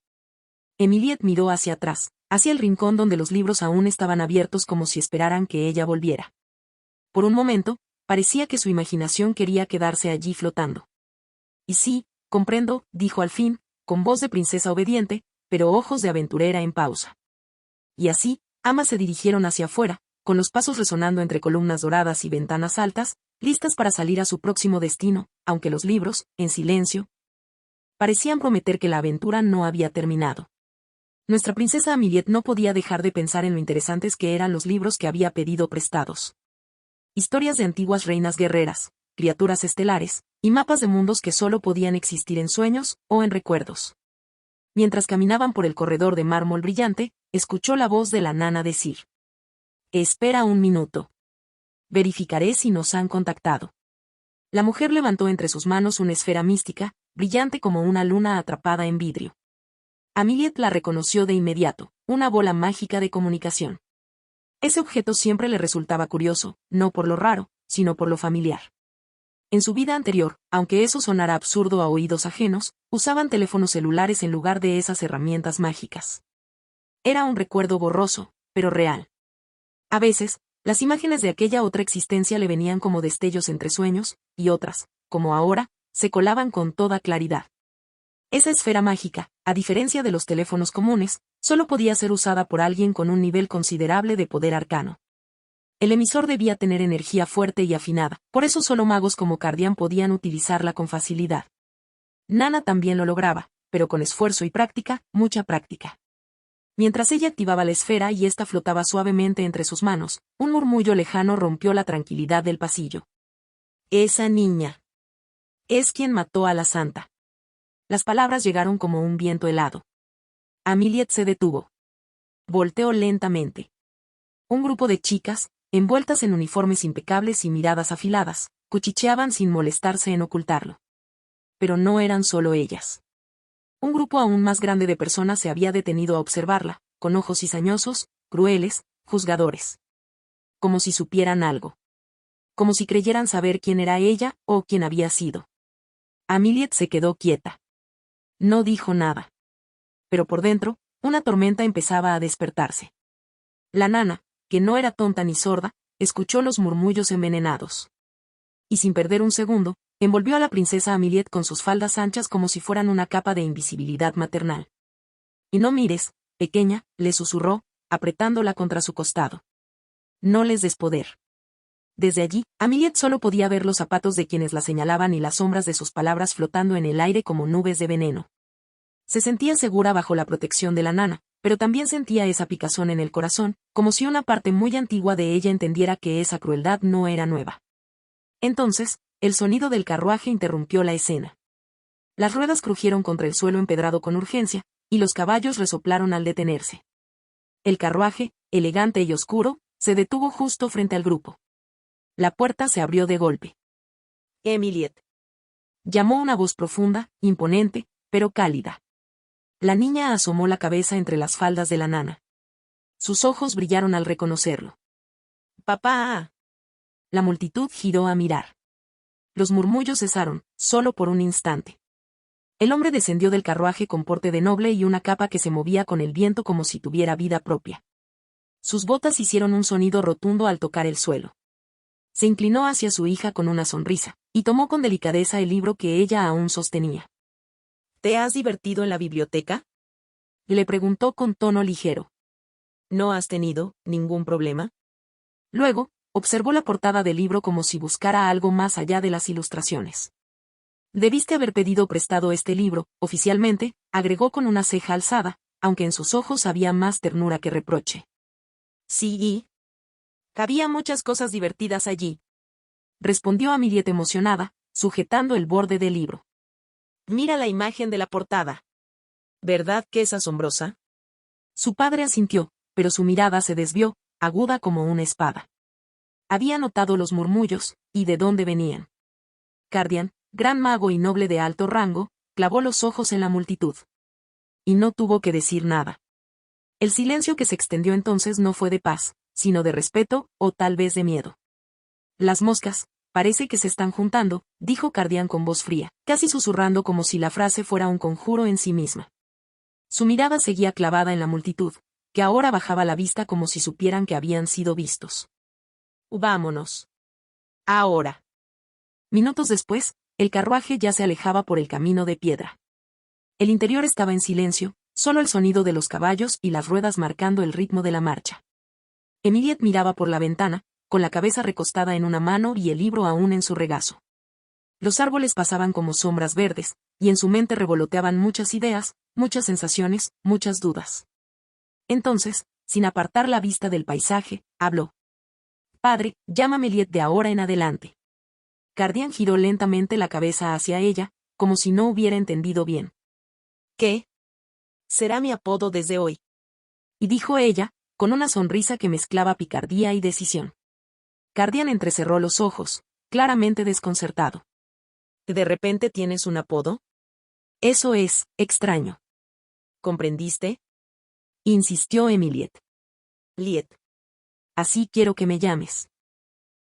Emilia miró hacia atrás, hacia el rincón donde los libros aún estaban abiertos como si esperaran que ella volviera. Por un momento, parecía que su imaginación quería quedarse allí flotando. Y sí, comprendo, dijo al fin, con voz de princesa obediente, pero ojos de aventurera en pausa. Y así, ambas se dirigieron hacia afuera, con los pasos resonando entre columnas doradas y ventanas altas, listas para salir a su próximo destino, aunque los libros, en silencio, parecían prometer que la aventura no había terminado. Nuestra princesa Amiliette no podía dejar de pensar en lo interesantes que eran los libros que había pedido prestados. Historias de antiguas reinas guerreras, criaturas estelares, y mapas de mundos que solo podían existir en sueños o en recuerdos. Mientras caminaban por el corredor de mármol brillante, escuchó la voz de la nana decir: «Espera un minuto. Verificaré si nos han contactado». La mujer levantó entre sus manos una esfera mística, brillante como una luna atrapada en vidrio. Amiliette la reconoció de inmediato, una bola mágica de comunicación. Ese objeto siempre le resultaba curioso, no por lo raro, sino por lo familiar. En su vida anterior, aunque eso sonara absurdo a oídos ajenos, usaban teléfonos celulares en lugar de esas herramientas mágicas. Era un recuerdo borroso, pero real. A veces, las imágenes de aquella otra existencia le venían como destellos entre sueños, y otras, como ahora, se colaban con toda claridad. Esa esfera mágica, a diferencia de los teléfonos comunes, solo podía ser usada por alguien con un nivel considerable de poder arcano. El emisor debía tener energía fuerte y afinada, por eso solo magos como Cardian podían utilizarla con facilidad. Nana también lo lograba, pero con esfuerzo y práctica, mucha práctica. Mientras ella activaba la esfera y ésta flotaba suavemente entre sus manos, un murmullo lejano rompió la tranquilidad del pasillo. «Esa niña es quien mató a la santa». Las palabras llegaron como un viento helado. Amiliette se detuvo. Volteó lentamente. Un grupo de chicas, envueltas en uniformes impecables y miradas afiladas, cuchicheaban sin molestarse en ocultarlo. Pero no eran solo ellas. Un grupo aún más grande de personas se había detenido a observarla, con ojos cizañosos, crueles, juzgadores. Como si supieran algo. Como si creyeran saber quién era ella o quién había sido. Amiliette se quedó quieta. No dijo nada. Pero por dentro, una tormenta empezaba a despertarse. La nana, que no era tonta ni sorda, escuchó los murmullos envenenados. Y sin perder un segundo, envolvió a la princesa Amiliette con sus faldas anchas como si fueran una capa de invisibilidad maternal. «Y no mires, pequeña», le susurró, apretándola contra su costado. «No les des poder». Desde allí, Amiliette solo podía ver los zapatos de quienes la señalaban y las sombras de sus palabras flotando en el aire como nubes de veneno. Se sentía segura bajo la protección de la nana, pero también sentía esa picazón en el corazón, como si una parte muy antigua de ella entendiera que esa crueldad no era nueva. Entonces, el sonido del carruaje interrumpió la escena. Las ruedas crujieron contra el suelo empedrado con urgencia, y los caballos resoplaron al detenerse. El carruaje, elegante y oscuro, se detuvo justo frente al grupo. La puerta se abrió de golpe.
«Emilie»,
llamó una voz profunda, imponente, pero cálida. La niña asomó la cabeza entre las faldas de la nana. Sus ojos brillaron al reconocerlo.
Papá.
La multitud giró a mirar. Los murmullos cesaron, solo por un instante. El hombre descendió del carruaje con porte de noble y una capa que se movía con el viento como si tuviera vida propia. Sus botas hicieron un sonido rotundo al tocar el suelo. Se inclinó hacia su hija con una sonrisa, y tomó con delicadeza el libro que ella aún sostenía.
¿Te has divertido en la biblioteca?
Le preguntó con tono ligero.
¿No has tenido ningún problema?
Luego, observó la portada del libro como si buscara algo más allá de las ilustraciones. Debiste haber pedido prestado este libro, oficialmente, agregó con una ceja alzada, aunque en sus ojos había más ternura que reproche.
Sí, y había muchas cosas divertidas allí,
respondió Amiliet emocionada, sujetando el borde del libro.
Mira la imagen de la portada. ¿Verdad que es asombrosa?
Su padre asintió, pero su mirada se desvió, aguda como una espada. Había notado los murmullos, y de dónde venían. Cardian, gran mago y noble de alto rango, clavó los ojos en la multitud. Y no tuvo que decir nada. El silencio que se extendió entonces no fue de paz, sino de respeto, o tal vez de miedo. Las moscas, parece que se están juntando, dijo Cardian con voz fría, casi susurrando como si la frase fuera un conjuro en sí misma. Su mirada seguía clavada en la multitud, que ahora bajaba la vista como si supieran que habían sido vistos.
Vámonos. Ahora.
Minutos después, el carruaje ya se alejaba por el camino de piedra. El interior estaba en silencio, solo el sonido de los caballos y las ruedas marcando el ritmo de la marcha. Emiliet miraba por la ventana, con la cabeza recostada en una mano y el libro aún en su regazo. Los árboles pasaban como sombras verdes, y en su mente revoloteaban muchas ideas, muchas sensaciones, muchas dudas. Entonces, sin apartar la vista del paisaje, habló. Padre, llámame Liet de ahora en adelante. Cardian giró lentamente la cabeza hacia ella, como si no hubiera entendido bien.
¿Qué? Será mi apodo desde hoy.
Y dijo ella, con una sonrisa que mezclaba picardía y decisión. Cardian entrecerró los ojos, claramente desconcertado.
¿De repente tienes un apodo?
Eso es, extraño.
¿Comprendiste?
Insistió Emiliet.
Liet.
Así quiero que me llames.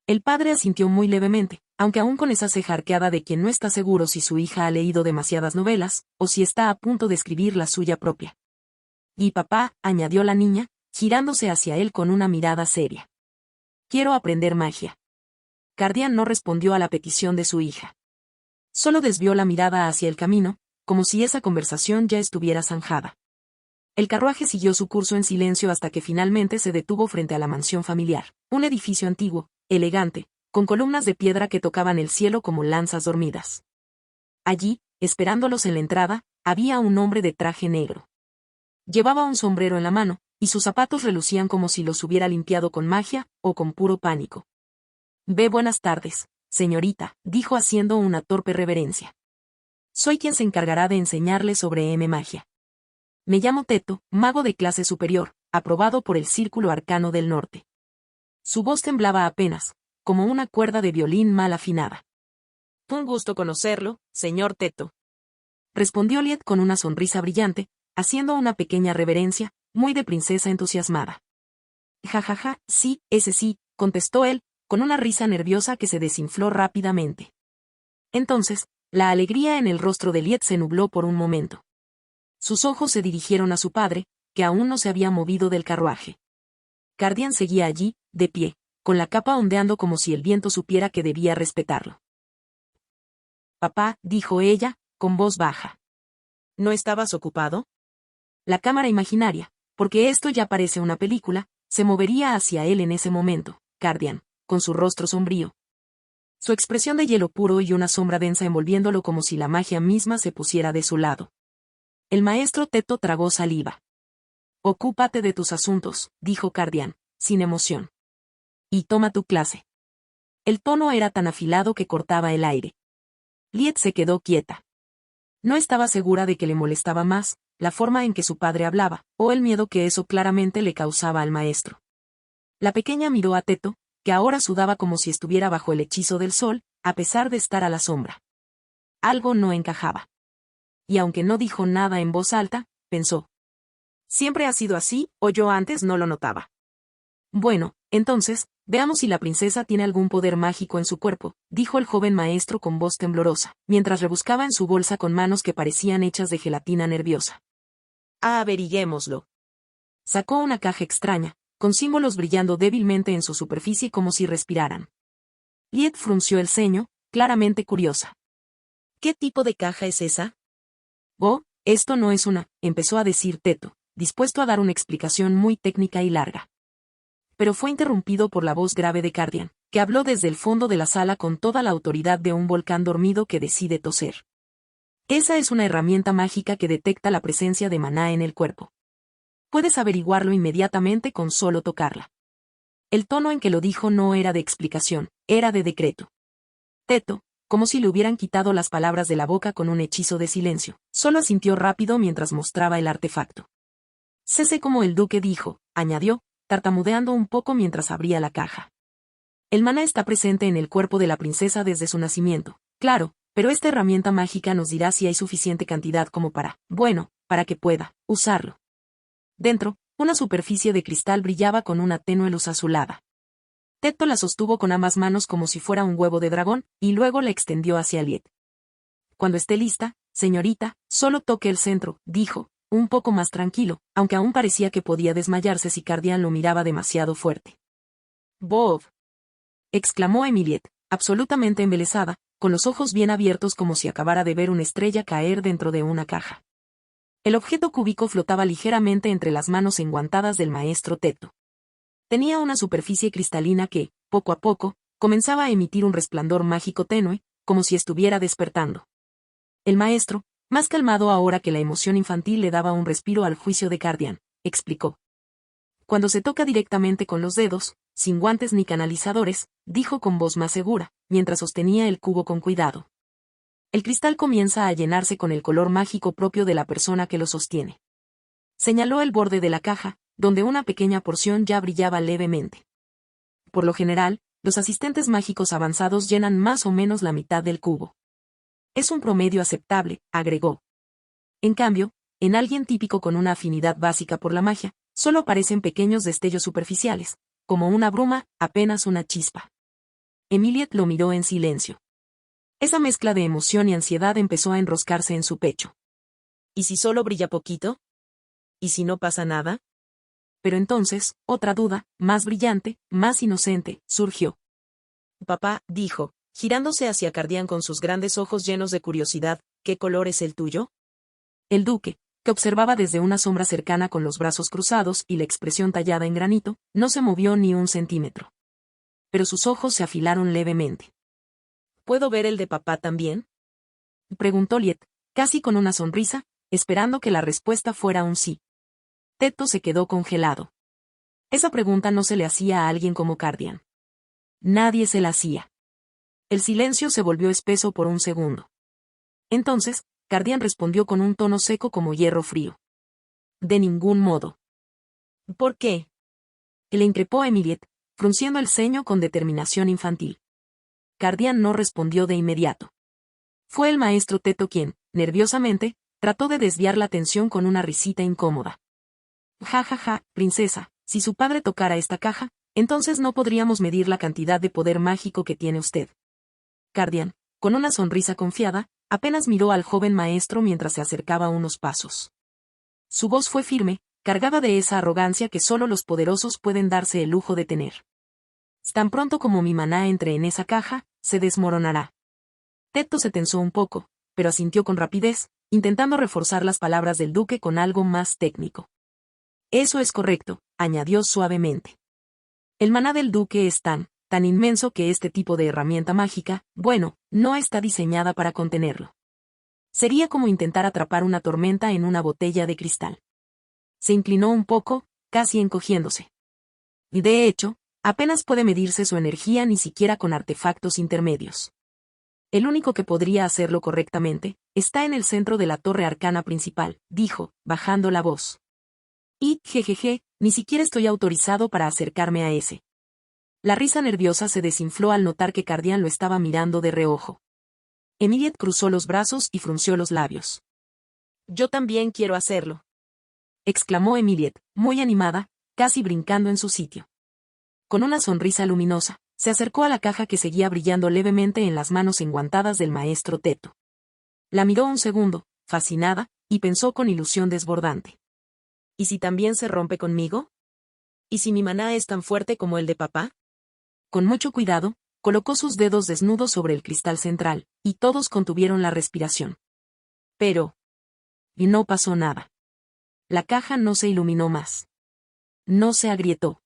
El padre asintió muy levemente, aunque aún con esa ceja arqueada de quien no está seguro si su hija ha leído demasiadas novelas, o si está a punto de escribir la suya propia. Y papá, añadió la niña, girándose hacia él con una mirada seria. Quiero aprender magia. Cardian no respondió a la petición de su hija. Solo desvió la mirada hacia el camino, como si esa conversación ya estuviera zanjada. El carruaje siguió su curso en silencio hasta que finalmente se detuvo frente a la mansión familiar, un edificio antiguo, elegante, con columnas de piedra que tocaban el cielo como lanzas dormidas. Allí, esperándolos en la entrada, había un hombre de traje negro. Llevaba un sombrero en la mano, y sus zapatos relucían como si los hubiera limpiado con magia, o con puro pánico. Buenas tardes, señorita, dijo haciendo una torpe reverencia. Soy quien se encargará de enseñarle sobre magia. Me llamo Teto, mago de clase superior, aprobado por el Círculo Arcano del Norte. Su voz temblaba apenas, como una cuerda de violín mal afinada.
Un gusto conocerlo, señor Teto.
Respondió Liet con una sonrisa brillante, haciendo una pequeña reverencia, muy de princesa entusiasmada. Ja, sí, ese sí, contestó él, con una risa nerviosa que se desinfló rápidamente. Entonces, la alegría en el rostro de Liet se nubló por un momento. Sus ojos se dirigieron a su padre, que aún no se había movido del carruaje. Cardian seguía allí, de pie, con la capa ondeando como si el viento supiera que debía respetarlo. Papá, dijo ella, con voz baja.
¿No estabas ocupado?
La cámara imaginaria, porque esto ya parece una película, se movería hacia él en ese momento, Cardian, con su rostro sombrío. Su expresión de hielo puro y una sombra densa envolviéndolo como si la magia misma se pusiera de su lado. El maestro Teto tragó saliva. Ocúpate de tus asuntos, dijo Cardian, sin emoción. Y toma tu clase. El tono era tan afilado que cortaba el aire. Liet se quedó quieta. No estaba segura de que le molestaba más, la forma en que su padre hablaba, o el miedo que eso claramente le causaba al maestro. La pequeña miró a Teto, que ahora sudaba como si estuviera bajo el hechizo del sol, a pesar de estar a la sombra. Algo no encajaba. Y aunque no dijo nada en voz alta, pensó.
¿Siempre ha sido así, o yo antes no lo notaba?
Bueno, entonces, veamos si la princesa tiene algún poder mágico en su cuerpo, dijo el joven maestro con voz temblorosa, mientras rebuscaba en su bolsa con manos que parecían hechas de gelatina nerviosa.
Averiguémoslo.
Sacó una caja extraña, con símbolos brillando débilmente en su superficie como si respiraran. Liet frunció el ceño, claramente curiosa.
¿Qué tipo de caja es esa?
Oh, esto no es una, empezó a decir Teto, dispuesto a dar una explicación muy técnica y larga. Pero fue interrumpido por la voz grave de Cardian, que habló desde el fondo de la sala con toda la autoridad de un volcán dormido que decide toser. Esa es una herramienta mágica que detecta la presencia de maná en el cuerpo. Puedes averiguarlo inmediatamente con solo tocarla. El tono en que lo dijo no era de explicación, era de decreto. Teto, como si le hubieran quitado las palabras de la boca con un hechizo de silencio, solo asintió rápido mientras mostraba el artefacto. Sé como el duque dijo, añadió, tartamudeando un poco mientras abría la caja. El maná está presente en el cuerpo de la princesa desde su nacimiento, claro, pero esta herramienta mágica nos dirá si hay suficiente cantidad como para que pueda usarlo. Dentro, una superficie de cristal brillaba con una tenue luz azulada. Teto la sostuvo con ambas manos como si fuera un huevo de dragón, y luego la extendió hacia Liet. Cuando esté lista, señorita, solo toque el centro, dijo, un poco más tranquilo, aunque aún parecía que podía desmayarse si Cardian lo miraba demasiado fuerte.
Bob,
exclamó Emiliet, absolutamente embelesada, con los ojos bien abiertos como si acabara de ver una estrella caer dentro de una caja. El objeto cúbico flotaba ligeramente entre las manos enguantadas del maestro Teto. Tenía una superficie cristalina que, poco a poco, comenzaba a emitir un resplandor mágico tenue, como si estuviera despertando. El maestro, más calmado ahora que la emoción infantil le daba un respiro al juicio de Cardian, explicó. Cuando se toca directamente con los dedos, sin guantes ni canalizadores, dijo con voz más segura, mientras sostenía el cubo con cuidado. El cristal comienza a llenarse con el color mágico propio de la persona que lo sostiene. Señaló el borde de la caja, donde una pequeña porción ya brillaba levemente. Por lo general, los asistentes mágicos avanzados llenan más o menos la mitad del cubo. Es un promedio aceptable, agregó. En cambio, en alguien típico con una afinidad básica por la magia, solo aparecen pequeños destellos superficiales, como una bruma, apenas una chispa. Emiliet lo miró en silencio. Esa mezcla de emoción y ansiedad empezó a enroscarse en su pecho.
¿Y si solo brilla poquito? ¿Y si no pasa nada?
Pero entonces, otra duda, más brillante, más inocente, surgió.
Papá, dijo, girándose hacia Cardian con sus grandes ojos llenos de curiosidad, ¿qué color es el tuyo?
El duque, que observaba desde una sombra cercana con los brazos cruzados y la expresión tallada en granito, no se movió ni un centímetro. Pero sus ojos se afilaron levemente.
¿Puedo ver el de papá también?
Preguntó Liet, casi con una sonrisa, esperando que la respuesta fuera un sí. Teto se quedó congelado. Esa pregunta no se le hacía a alguien como Cardian. Nadie se la hacía. El silencio se volvió espeso por un segundo. Entonces, Cardian respondió con un tono seco como hierro frío. De ningún modo.
¿Por qué?
Le increpó Emiliet, frunciendo el ceño con determinación infantil. Cardian no respondió de inmediato. Fue el maestro Teto quien, nerviosamente, trató de desviar la atención con una risita incómoda. Ja ja ja, princesa, si su padre tocara esta caja, entonces no podríamos medir la cantidad de poder mágico que tiene usted. Cardian, con una sonrisa confiada, apenas miró al joven maestro mientras se acercaba unos pasos. Su voz fue firme, cargada de esa arrogancia que solo los poderosos pueden darse el lujo de tener. Tan pronto como mi maná entre en esa caja, se desmoronará. Teto se tensó un poco, pero asintió con rapidez, intentando reforzar las palabras del duque con algo más técnico. Eso es correcto, añadió suavemente. El maná del duque es tan inmenso que este tipo de herramienta mágica, no está diseñada para contenerlo. Sería como intentar atrapar una tormenta en una botella de cristal. Se inclinó un poco, casi encogiéndose. Y de hecho, apenas puede medirse su energía ni siquiera con artefactos intermedios. El único que podría hacerlo correctamente, está en el centro de la torre arcana principal, dijo, bajando la voz. Y, jejeje, ni siquiera estoy autorizado para acercarme a ese. La risa nerviosa se desinfló al notar que Cardian lo estaba mirando de reojo. Emiliet cruzó los brazos y frunció los labios.
Yo también quiero hacerlo.
exclamó Emiliet, muy animada, casi brincando en su sitio. Con una sonrisa luminosa, se acercó a la caja que seguía brillando levemente en las manos enguantadas del maestro Teto. La miró un segundo, fascinada, y pensó con ilusión desbordante.
¿Y si también se rompe conmigo? ¿Y si mi maná es tan fuerte como el de papá?
Con mucho cuidado, colocó sus dedos desnudos sobre el cristal central, y todos contuvieron la respiración. Pero... y no pasó nada. La caja no se iluminó más. No se agrietó.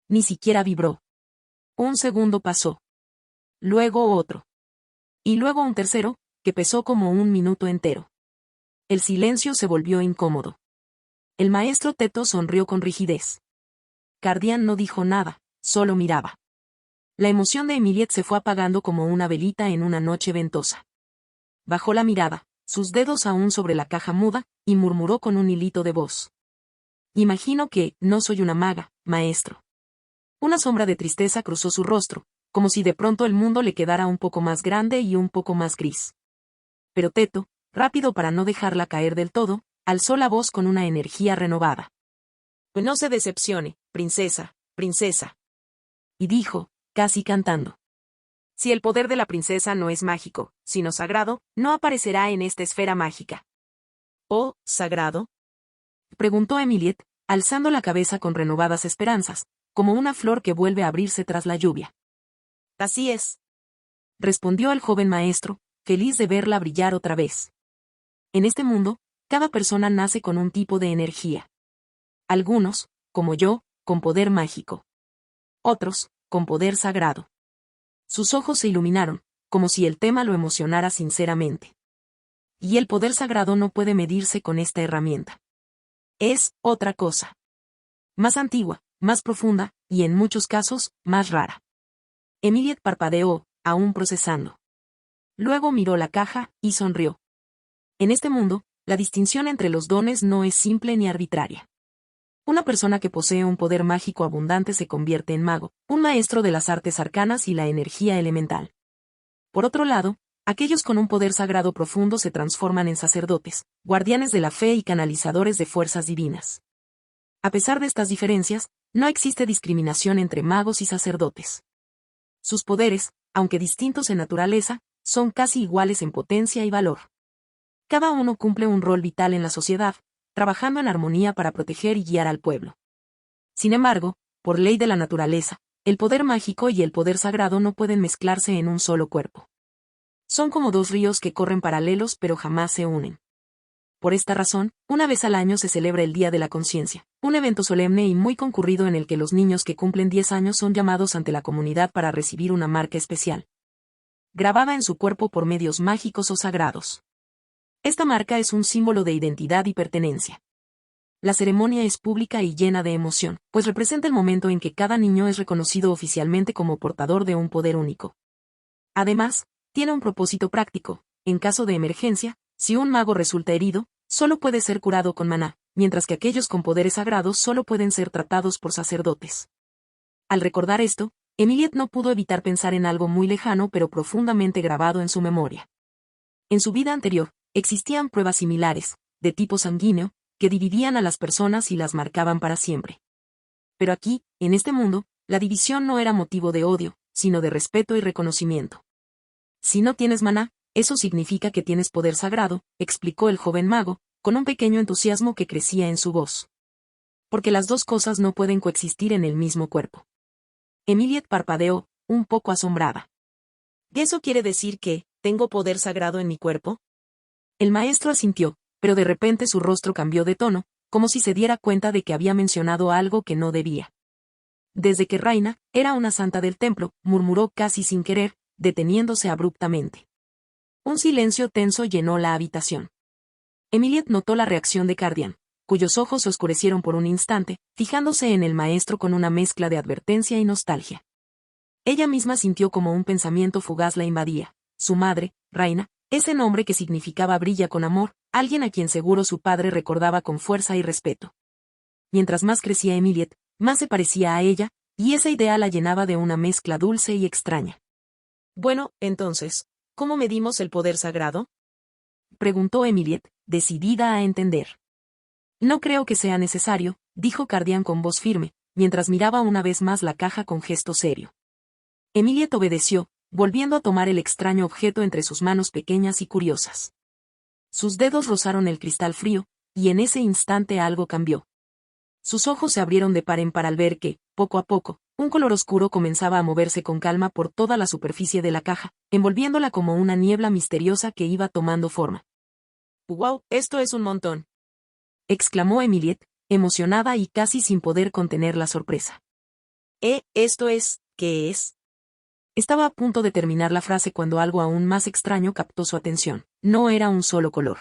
Ni siquiera vibró. Un segundo pasó. Luego otro. Y luego un tercero, que pesó como un minuto entero. El silencio se volvió incómodo. El maestro Teto sonrió con rigidez. Cardián no dijo nada, solo miraba. La emoción de Emiliet se fue apagando como una velita en una noche ventosa. Bajó la mirada, sus dedos aún sobre la caja muda, y murmuró con un hilito de voz. Imagino que, no soy una maga, maestro. Una sombra de tristeza cruzó su rostro, como si de pronto el mundo le quedara un poco más grande y un poco más gris. Pero Teto, rápido para no dejarla caer del todo, alzó la voz con una energía renovada.
No se decepcione, princesa, princesa.
Y dijo, casi cantando.
Si el poder de la princesa no es mágico, sino sagrado, no aparecerá en esta esfera mágica. ¿Oh, sagrado?
Preguntó Emiliet, alzando la cabeza con renovadas esperanzas, como una flor que vuelve a abrirse tras la lluvia.
Así es.
Respondió el joven maestro, feliz de verla brillar otra vez. En este mundo, cada persona nace con un tipo de energía. Algunos, como yo, con poder mágico. Otros, con poder sagrado. Sus ojos se iluminaron, como si el tema lo emocionara sinceramente. Y el poder sagrado no puede medirse con esta herramienta. Es otra cosa. Más antigua, más profunda, y en muchos casos, más rara. Emiliet parpadeó, aún procesando. Luego miró la caja, y sonrió. En este mundo, la distinción entre los dones no es simple ni arbitraria. Una persona que posee un poder mágico abundante se convierte en mago, un maestro de las artes arcanas y la energía elemental. Por otro lado, aquellos con un poder sagrado profundo se transforman en sacerdotes, guardianes de la fe y canalizadores de fuerzas divinas. A pesar de estas diferencias, no existe discriminación entre magos y sacerdotes. Sus poderes, aunque distintos en naturaleza, son casi iguales en potencia y valor. Cada uno cumple un rol vital en la sociedad, trabajando en armonía para proteger y guiar al pueblo. Sin embargo, por ley de la naturaleza, el poder mágico y el poder sagrado no pueden mezclarse en un solo cuerpo. Son como dos ríos que corren paralelos pero jamás se unen. Por esta razón, una vez al año se celebra el Día de la Conciencia, un evento solemne y muy concurrido en el que los niños que cumplen 10 años son llamados ante la comunidad para recibir una marca especial, grabada en su cuerpo por medios mágicos o sagrados. Esta marca es un símbolo de identidad y pertenencia. La ceremonia es pública y llena de emoción, pues representa el momento en que cada niño es reconocido oficialmente como portador de un poder único. Además, tiene un propósito práctico. En caso de emergencia, si un mago resulta herido, solo puede ser curado con maná, mientras que aquellos con poderes sagrados solo pueden ser tratados por sacerdotes. Al recordar esto, Emiliet no pudo evitar pensar en algo muy lejano pero profundamente grabado en su memoria. En su vida anterior, existían pruebas similares, de tipo sanguíneo, que dividían a las personas y las marcaban para siempre. Pero aquí, en este mundo, la división no era motivo de odio, sino de respeto y reconocimiento. Si no tienes maná, eso significa que tienes poder sagrado, explicó el joven mago, con un pequeño entusiasmo que crecía en su voz. Porque las dos cosas no pueden coexistir en el mismo cuerpo. Emiliet parpadeó, un poco asombrada.
¿Y eso quiere decir que tengo poder sagrado en mi cuerpo?
El maestro asintió, pero de repente su rostro cambió de tono, como si se diera cuenta de que había mencionado algo que no debía. Desde que Raina era una santa del templo, murmuró casi sin querer, deteniéndose abruptamente. Un silencio tenso llenó la habitación. Emiliet notó la reacción de Cardián, cuyos ojos se oscurecieron por un instante, fijándose en el maestro con una mezcla de advertencia y nostalgia. Ella misma sintió como un pensamiento fugaz la invadía. Su madre, Raina, ese nombre que significaba brilla con amor, alguien a quien seguro su padre recordaba con fuerza y respeto. Mientras más crecía Emiliet, más se parecía a ella, y esa idea la llenaba de una mezcla dulce y extraña.
Bueno, entonces, ¿cómo medimos el poder sagrado?
Preguntó Emiliet, decidida a entender. No creo que sea necesario, dijo Cardián con voz firme, mientras miraba una vez más la caja con gesto serio. Emilia obedeció, volviendo a tomar el extraño objeto entre sus manos pequeñas y curiosas. Sus dedos rozaron el cristal frío, y en ese instante algo cambió. Sus ojos se abrieron de par en par al ver que, poco a poco, un color oscuro comenzaba a moverse con calma por toda la superficie de la caja, envolviéndola como una niebla misteriosa que iba tomando forma.
¡Wow! Esto es un montón,
exclamó Emiliette, emocionada y casi sin poder contener la sorpresa.
¿Esto es, qué es?
Estaba a punto de terminar la frase cuando algo aún más extraño captó su atención. No era un solo color.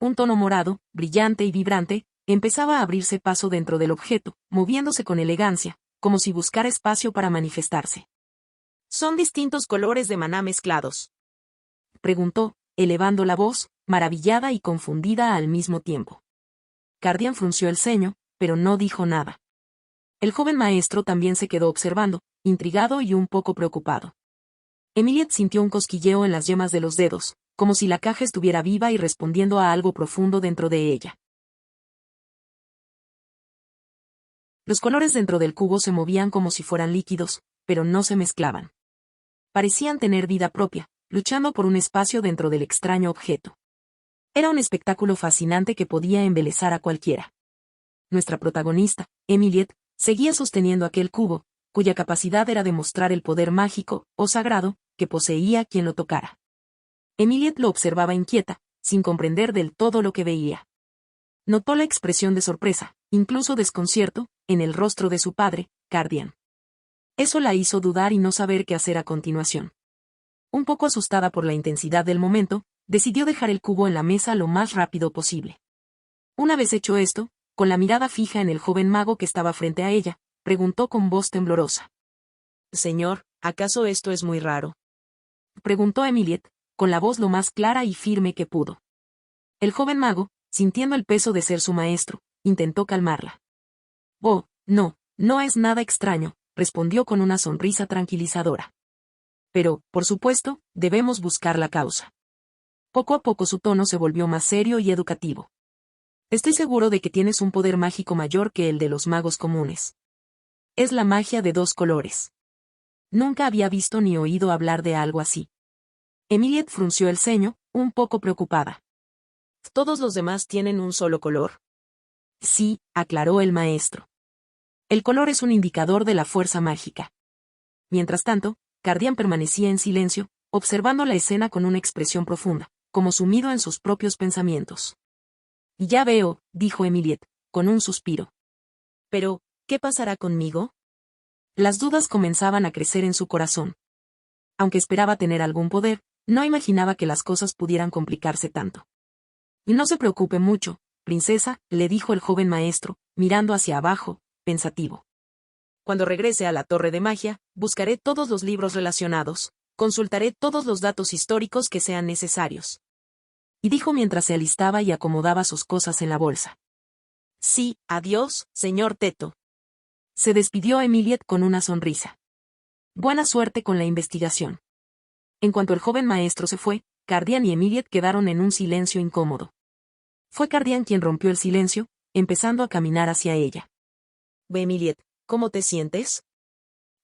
Un tono morado, brillante y vibrante, empezaba a abrirse paso dentro del objeto, moviéndose con elegancia, como si buscara espacio para manifestarse.
¿Son distintos colores de maná mezclados?,
preguntó, elevando la voz, maravillada y confundida al mismo tiempo. Cardián frunció el ceño, pero no dijo nada. El joven maestro también se quedó observando, intrigado y un poco preocupado. Emiliette sintió un cosquilleo en las yemas de los dedos, como si la caja estuviera viva y respondiendo a algo profundo dentro de ella. Los colores dentro del cubo se movían como si fueran líquidos, pero no se mezclaban. Parecían tener vida propia, luchando por un espacio dentro del extraño objeto. Era un espectáculo fascinante que podía embelezar a cualquiera. Nuestra protagonista, Emiliette, seguía sosteniendo aquel cubo, cuya capacidad era demostrar el poder mágico, o sagrado, que poseía quien lo tocara. Emiliette lo observaba inquieta, sin comprender del todo lo que veía. Notó la expresión de sorpresa, incluso desconcierto, en el rostro de su padre, Cardián. Eso la hizo dudar y no saber qué hacer a continuación. Un poco asustada por la intensidad del momento, decidió dejar el cubo en la mesa lo más rápido posible. Una vez hecho esto, con la mirada fija en el joven mago que estaba frente a ella, preguntó con voz temblorosa.
«Señor, ¿acaso esto es muy raro?»,
preguntó Emiliette, con la voz lo más clara y firme que pudo. El joven mago, sintiendo el peso de ser su maestro, intentó calmarla. «Oh, no, no es nada extraño», respondió con una sonrisa tranquilizadora. «Pero, por supuesto, debemos buscar la causa». Poco a poco su tono se volvió más serio y educativo. «Estoy seguro de que tienes un poder mágico mayor que el de los magos comunes. Es la magia de 2 colores. Nunca había visto ni oído hablar de algo así». Emiliette frunció el ceño, un poco preocupada.
¿Todos los demás tienen un solo color?,
Sí, aclaró el maestro. El color es un indicador de la fuerza mágica. Mientras tanto, Cardián permanecía en silencio, observando la escena con una expresión profunda, como sumido en sus propios pensamientos. «Ya veo», dijo Emiliette, con un suspiro.
«Pero, ¿qué pasará conmigo?».
Las dudas comenzaban a crecer en su corazón. Aunque esperaba tener algún poder, no imaginaba que las cosas pudieran complicarse tanto. «Y no se preocupe mucho, princesa», le dijo el joven maestro, mirando hacia abajo, pensativo.
«Cuando regrese a la Torre de Magia, buscaré todos los libros relacionados, consultaré todos los datos históricos que sean necesarios».
Y dijo mientras se alistaba y acomodaba sus cosas en la bolsa.
«Sí, adiós, señor Teto».
Se despidió Emiliette con una sonrisa. «Buena suerte con la investigación». En cuanto el joven maestro se fue, Cardián y Emiliette quedaron en un silencio incómodo. Fue Cardián quien rompió el silencio, empezando a caminar hacia ella.
«Emiliette, ¿cómo te sientes?»,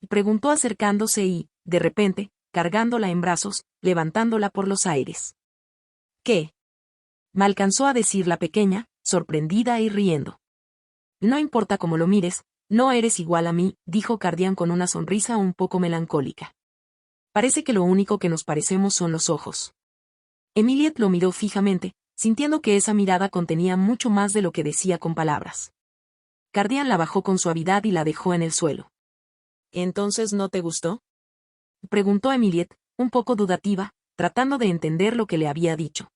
preguntó acercándose y, de repente, cargándola en brazos, levantándola por los aires. «¿Qué?», me alcanzó a decir la pequeña, sorprendida y riendo. «No importa cómo lo mires, no eres igual a mí», dijo Cardián con una sonrisa un poco melancólica. «Parece que lo único que nos parecemos son los ojos». Emiliette lo miró fijamente, sintiendo que esa mirada contenía mucho más de lo que decía con palabras. Cardián la bajó con suavidad y la dejó en el suelo.
«¿Entonces no te gustó?»,
preguntó Emiliette, un poco dudativa, tratando de entender lo que le había dicho.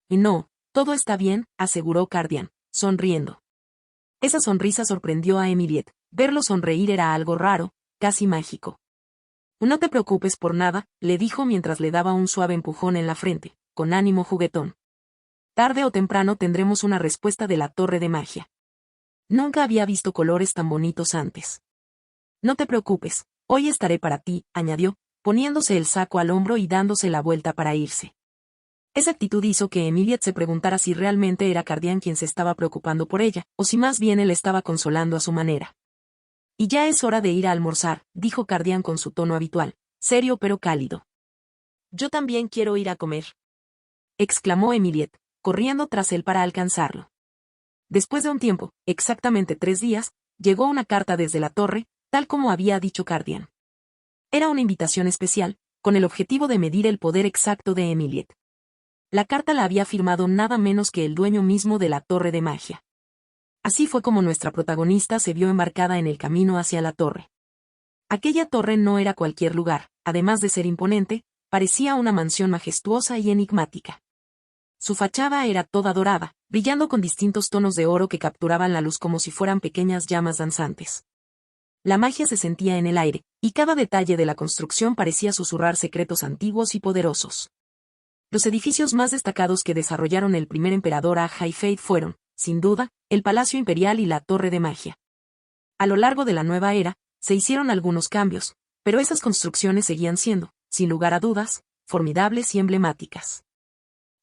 «Y no, todo está bien», aseguró Cardián, sonriendo. Esa sonrisa sorprendió a Emiliette. Verlo sonreír era algo raro, casi mágico. «No te preocupes por nada», le dijo mientras le daba un suave empujón en la frente, con ánimo juguetón. «Tarde o temprano tendremos una respuesta de la Torre de Magia. Nunca había visto colores tan bonitos antes. No te preocupes, hoy estaré para ti», añadió, poniéndose el saco al hombro y dándose la vuelta para irse. Esa actitud hizo que Emilie se preguntara si realmente era Cardian quien se estaba preocupando por ella, o si más bien él estaba consolando a su manera. «Y ya es hora de ir a almorzar», dijo Cardian con su tono habitual, serio pero cálido.
«Yo también quiero ir a comer»,
exclamó Emilie, corriendo tras él para alcanzarlo. Después de un tiempo, exactamente 3 días, llegó una carta desde la torre, tal como había dicho Cardian. Era una invitación especial, con el objetivo de medir el poder exacto de Emilie. La carta la había firmado nada menos que el dueño mismo de la torre de magia. Así fue como nuestra protagonista se vio embarcada en el camino hacia la torre. Aquella torre no era cualquier lugar, además de ser imponente, parecía una mansión majestuosa y enigmática. Su fachada era toda dorada, brillando con distintos tonos de oro que capturaban la luz como si fueran pequeñas llamas danzantes. La magia se sentía en el aire, y cada detalle de la construcción parecía susurrar secretos antiguos y poderosos. Los edificios más destacados que desarrollaron el primer emperador Ahai fueron, sin duda, el Palacio Imperial y la Torre de Magia. A lo largo de la nueva era, se hicieron algunos cambios, pero esas construcciones seguían siendo, sin lugar a dudas, formidables y emblemáticas.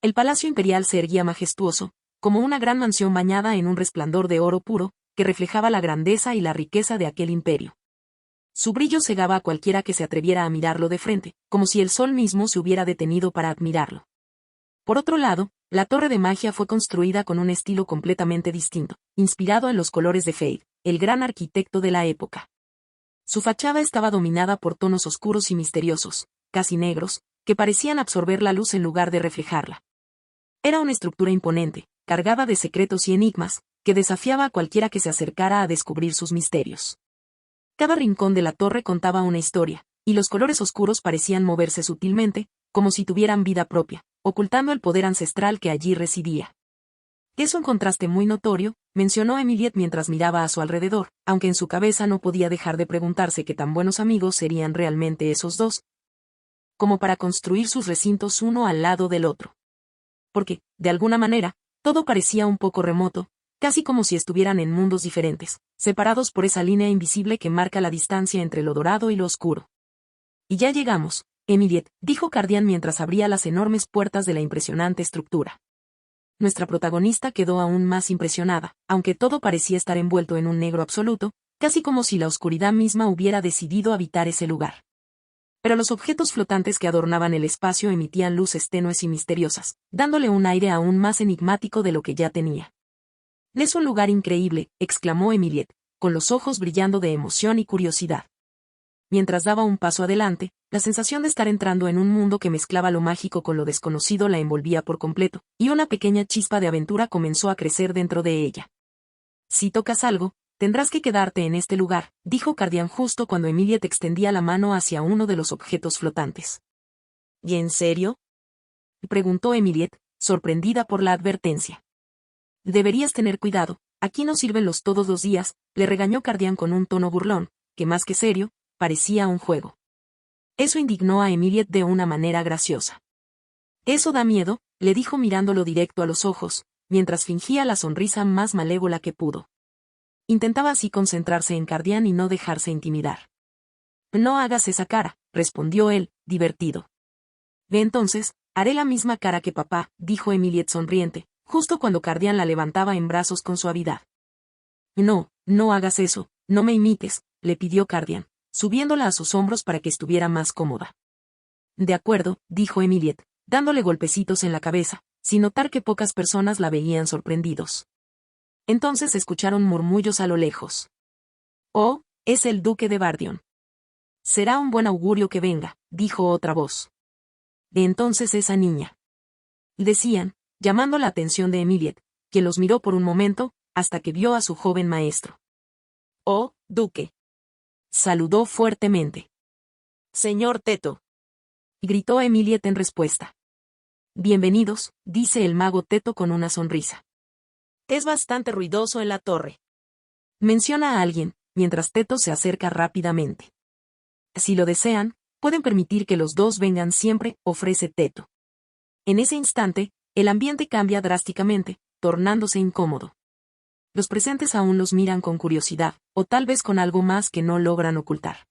El Palacio Imperial se erguía majestuoso, como una gran mansión bañada en un resplandor de oro puro, que reflejaba la grandeza y la riqueza de aquel imperio. Su brillo cegaba a cualquiera que se atreviera a mirarlo de frente, como si el sol mismo se hubiera detenido para admirarlo. Por otro lado, la Torre de Magia fue construida con un estilo completamente distinto, inspirado en los colores de Fade, el gran arquitecto de la época. Su fachada estaba dominada por tonos oscuros y misteriosos, casi negros, que parecían absorber la luz en lugar de reflejarla. Era una estructura imponente, cargada de secretos y enigmas, que desafiaba a cualquiera que se acercara a descubrir sus misterios. Cada rincón de la torre contaba una historia, y los colores oscuros parecían moverse sutilmente, como si tuvieran vida propia, ocultando el poder ancestral que allí residía. Es un contraste muy notorio, mencionó Emilie mientras miraba a su alrededor, aunque en su cabeza no podía dejar de preguntarse qué tan buenos amigos serían realmente esos dos, como para construir sus recintos uno al lado del otro. Porque, de alguna manera, todo parecía un poco remoto, casi como si estuvieran en mundos diferentes, separados por esa línea invisible que marca la distancia entre lo dorado y lo oscuro. «Y ya llegamos», Emilie, dijo Cardian mientras abría las enormes puertas de la impresionante estructura. Nuestra protagonista quedó aún más impresionada, aunque todo parecía estar envuelto en un negro absoluto, casi como si la oscuridad misma hubiera decidido habitar ese lugar. Pero los objetos flotantes que adornaban el espacio emitían luces tenues y misteriosas, dándole un aire aún más enigmático de lo que ya tenía. «Es un lugar increíble», exclamó Emilie, con los ojos brillando de emoción y curiosidad. Mientras daba un paso adelante, la sensación de estar entrando en un mundo que mezclaba lo mágico con lo desconocido la envolvía por completo, y una pequeña chispa de aventura comenzó a crecer dentro de ella. «Si tocas algo, tendrás que quedarte en este lugar», dijo Cardian justo cuando Emilie extendía la mano hacia uno de los objetos flotantes. «¿Y en serio?», preguntó Emilie, sorprendida por la advertencia. «Deberías tener cuidado, aquí no sirven los todos los días», le regañó Cardian con un tono burlón, que más que serio, parecía un juego. Eso indignó a Emilie de una manera graciosa. «Eso da miedo», le dijo mirándolo directo a los ojos, mientras fingía la sonrisa más malévola que pudo. Intentaba así concentrarse en Cardian y no dejarse intimidar. «No hagas esa cara», respondió él, divertido. «Ve entonces, haré la misma cara que papá», dijo Emilie sonriente, justo cuando Cardian la levantaba en brazos con suavidad. «No, no hagas eso, no me imites», le pidió Cardian, subiéndola a sus hombros para que estuviera más cómoda. «De acuerdo», dijo Emilie, dándole golpecitos en la cabeza, sin notar que pocas personas la veían sorprendidos. Entonces escucharon murmullos a lo lejos. «Oh, es el duque de Bardion». «Será un buen augurio que venga», dijo otra voz. «De entonces esa niña», decían, llamando la atención de Emilie, quien los miró por un momento, hasta que vio a su joven maestro. «Oh, duque», saludó fuertemente. «Señor Teto», gritó Emilie en respuesta. «Bienvenidos», dice el mago Teto con una sonrisa. «Es bastante ruidoso en la torre», menciona a alguien, mientras Teto se acerca rápidamente. «Si lo desean, pueden permitir que los dos vengan siempre», ofrece Teto. En ese instante, el ambiente cambia drásticamente, tornándose incómodo. Los presentes aún los miran con curiosidad, o tal vez con algo más que no logran ocultar.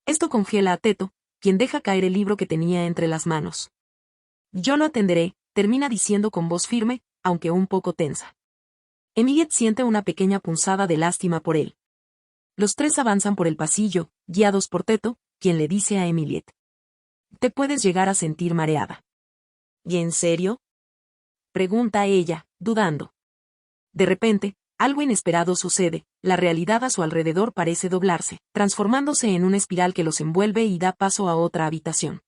Esto congela a Teto, quien deja caer el libro que tenía entre las manos. Yo lo atenderé, termina diciendo con voz firme, aunque un poco tensa. Emilet siente una pequeña punzada de lástima por él. Los tres avanzan por el pasillo, guiados por Teto, quien le dice a Emilet: «Te puedes llegar a sentir mareada».
¿Y en serio?,
pregunta ella, dudando. De repente, algo inesperado sucede, la realidad a su alrededor parece doblarse, transformándose en una espiral que los envuelve y da paso a otra habitación.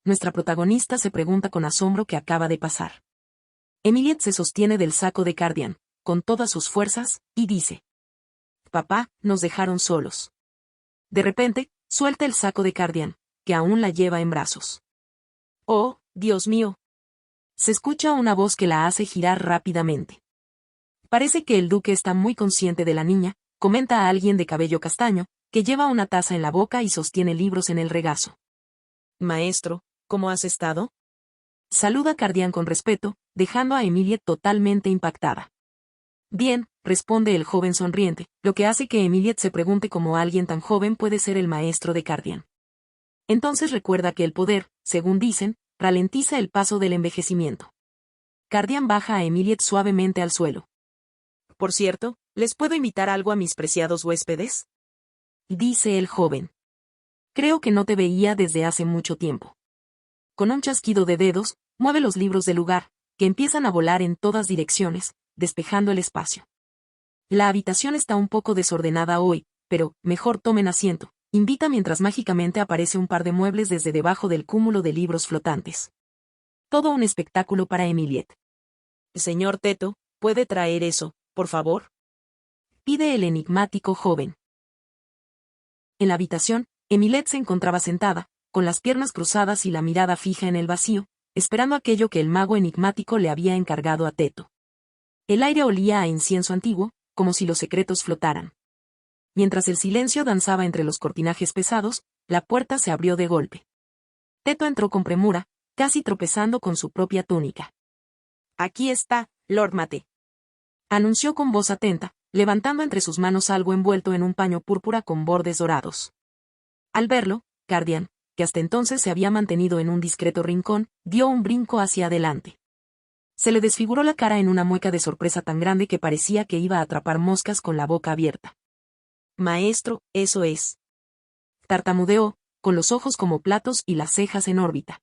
Nuestra protagonista se pregunta con asombro qué acaba de pasar. Emilet se sostiene del saco de Cardian, con todas sus fuerzas, y dice: «Papá, nos dejaron solos». De repente, suelta el saco de Cardian, que aún la lleva en brazos. «Oh, Dios mío». Se escucha una voz que la hace girar rápidamente. Parece que el duque está muy consciente de la niña, comenta a alguien de cabello castaño, que lleva una taza en la boca y sostiene libros en el regazo.
«Maestro, ¿cómo has estado?»,
saluda Cardian con respeto, dejando a Emilet totalmente impactada. «Bien», responde el joven sonriente, lo que hace que Emilet se pregunte cómo alguien tan joven puede ser el maestro de Cardian. Entonces recuerda que el poder, según dicen, ralentiza el paso del envejecimiento. Cardian baja a Emilet suavemente al suelo.
«Por cierto, ¿les puedo invitar algo a mis preciados huéspedes?»,
dice el joven. «Creo que no te veía desde hace mucho tiempo». Con un chasquido de dedos, mueve los libros del lugar, que empiezan a volar en todas direcciones, despejando el espacio. La habitación está un poco desordenada hoy, pero, mejor tomen asiento, invita mientras mágicamente aparece un par de muebles desde debajo del cúmulo de libros flotantes. Todo un espectáculo para Emilet.
«Señor Teto, ¿puede traer eso, por favor?»,
pide el enigmático joven. En la habitación, Emilet se encontraba sentada, con las piernas cruzadas y la mirada fija en el vacío, esperando aquello que el mago enigmático le había encargado a Teto. El aire olía a incienso antiguo, como si los secretos flotaran. Mientras el silencio danzaba entre los cortinajes pesados, la puerta se abrió de golpe. Teto entró con premura, casi tropezando con su propia túnica.
«Aquí está, Lord Mate»,
anunció con voz atenta, levantando entre sus manos algo envuelto en un paño púrpura con bordes dorados. Al verlo, Cardian, que hasta entonces se había mantenido en un discreto rincón, dio un brinco hacia adelante. Se le desfiguró la cara en una mueca de sorpresa tan grande que parecía que iba a atrapar moscas con la boca abierta.
«Maestro, eso es»,
tartamudeó, con los ojos como platos y las cejas en órbita.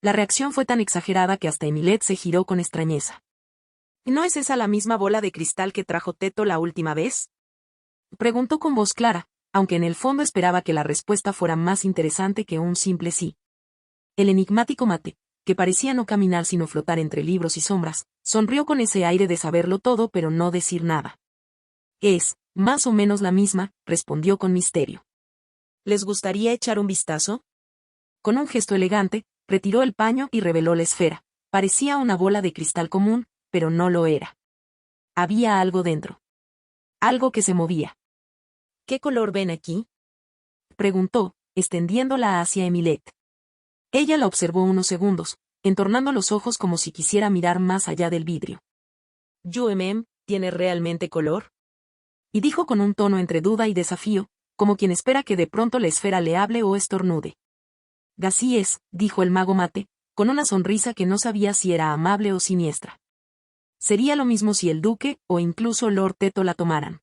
La reacción fue tan exagerada que hasta Emilet se giró con extrañeza.
«¿No es esa la misma bola de cristal que trajo Teto la última vez?»,
preguntó con voz clara, aunque en el fondo esperaba que la respuesta fuera más interesante que un simple sí. El enigmático Mate, que parecía no caminar sino flotar entre libros y sombras, sonrió con ese aire de saberlo todo pero no decir nada. «Es, más o menos la misma», respondió con misterio.
«¿Les gustaría echar un vistazo?».
Con un gesto elegante, retiró el paño y reveló la esfera. Parecía una bola de cristal común, pero no lo era. Había algo dentro. Algo que se movía.
«¿Qué color ven aquí?»,
preguntó, extendiéndola hacia Emilet. Ella la observó unos segundos, entornando los ojos como si quisiera mirar más allá del vidrio.
«¿Tiene realmente color?»,
y dijo con un tono entre duda y desafío, como quien espera que de pronto la esfera le hable o estornude. «Así es», dijo el mago Mate, con una sonrisa que no sabía si era amable o siniestra. Sería lo mismo si el duque, o incluso Lord Teto la tomaran.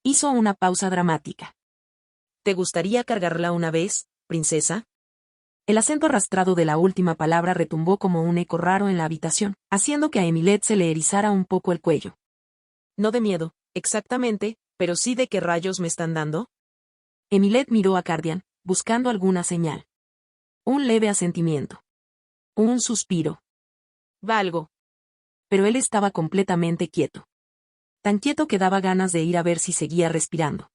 Hizo una pausa dramática.
«¿Te gustaría cargarla una vez, princesa?».
El acento arrastrado de la última palabra retumbó como un eco raro en la habitación, haciendo que a Emilet se le erizara un poco el cuello.
«No de miedo, exactamente, pero sí de qué rayos me están dando».
Emilet miró a Cardian, buscando alguna señal. Un leve asentimiento. Un suspiro.
«Valgo».
Pero él estaba completamente quieto. Tan quieto que daba ganas de ir a ver si seguía respirando.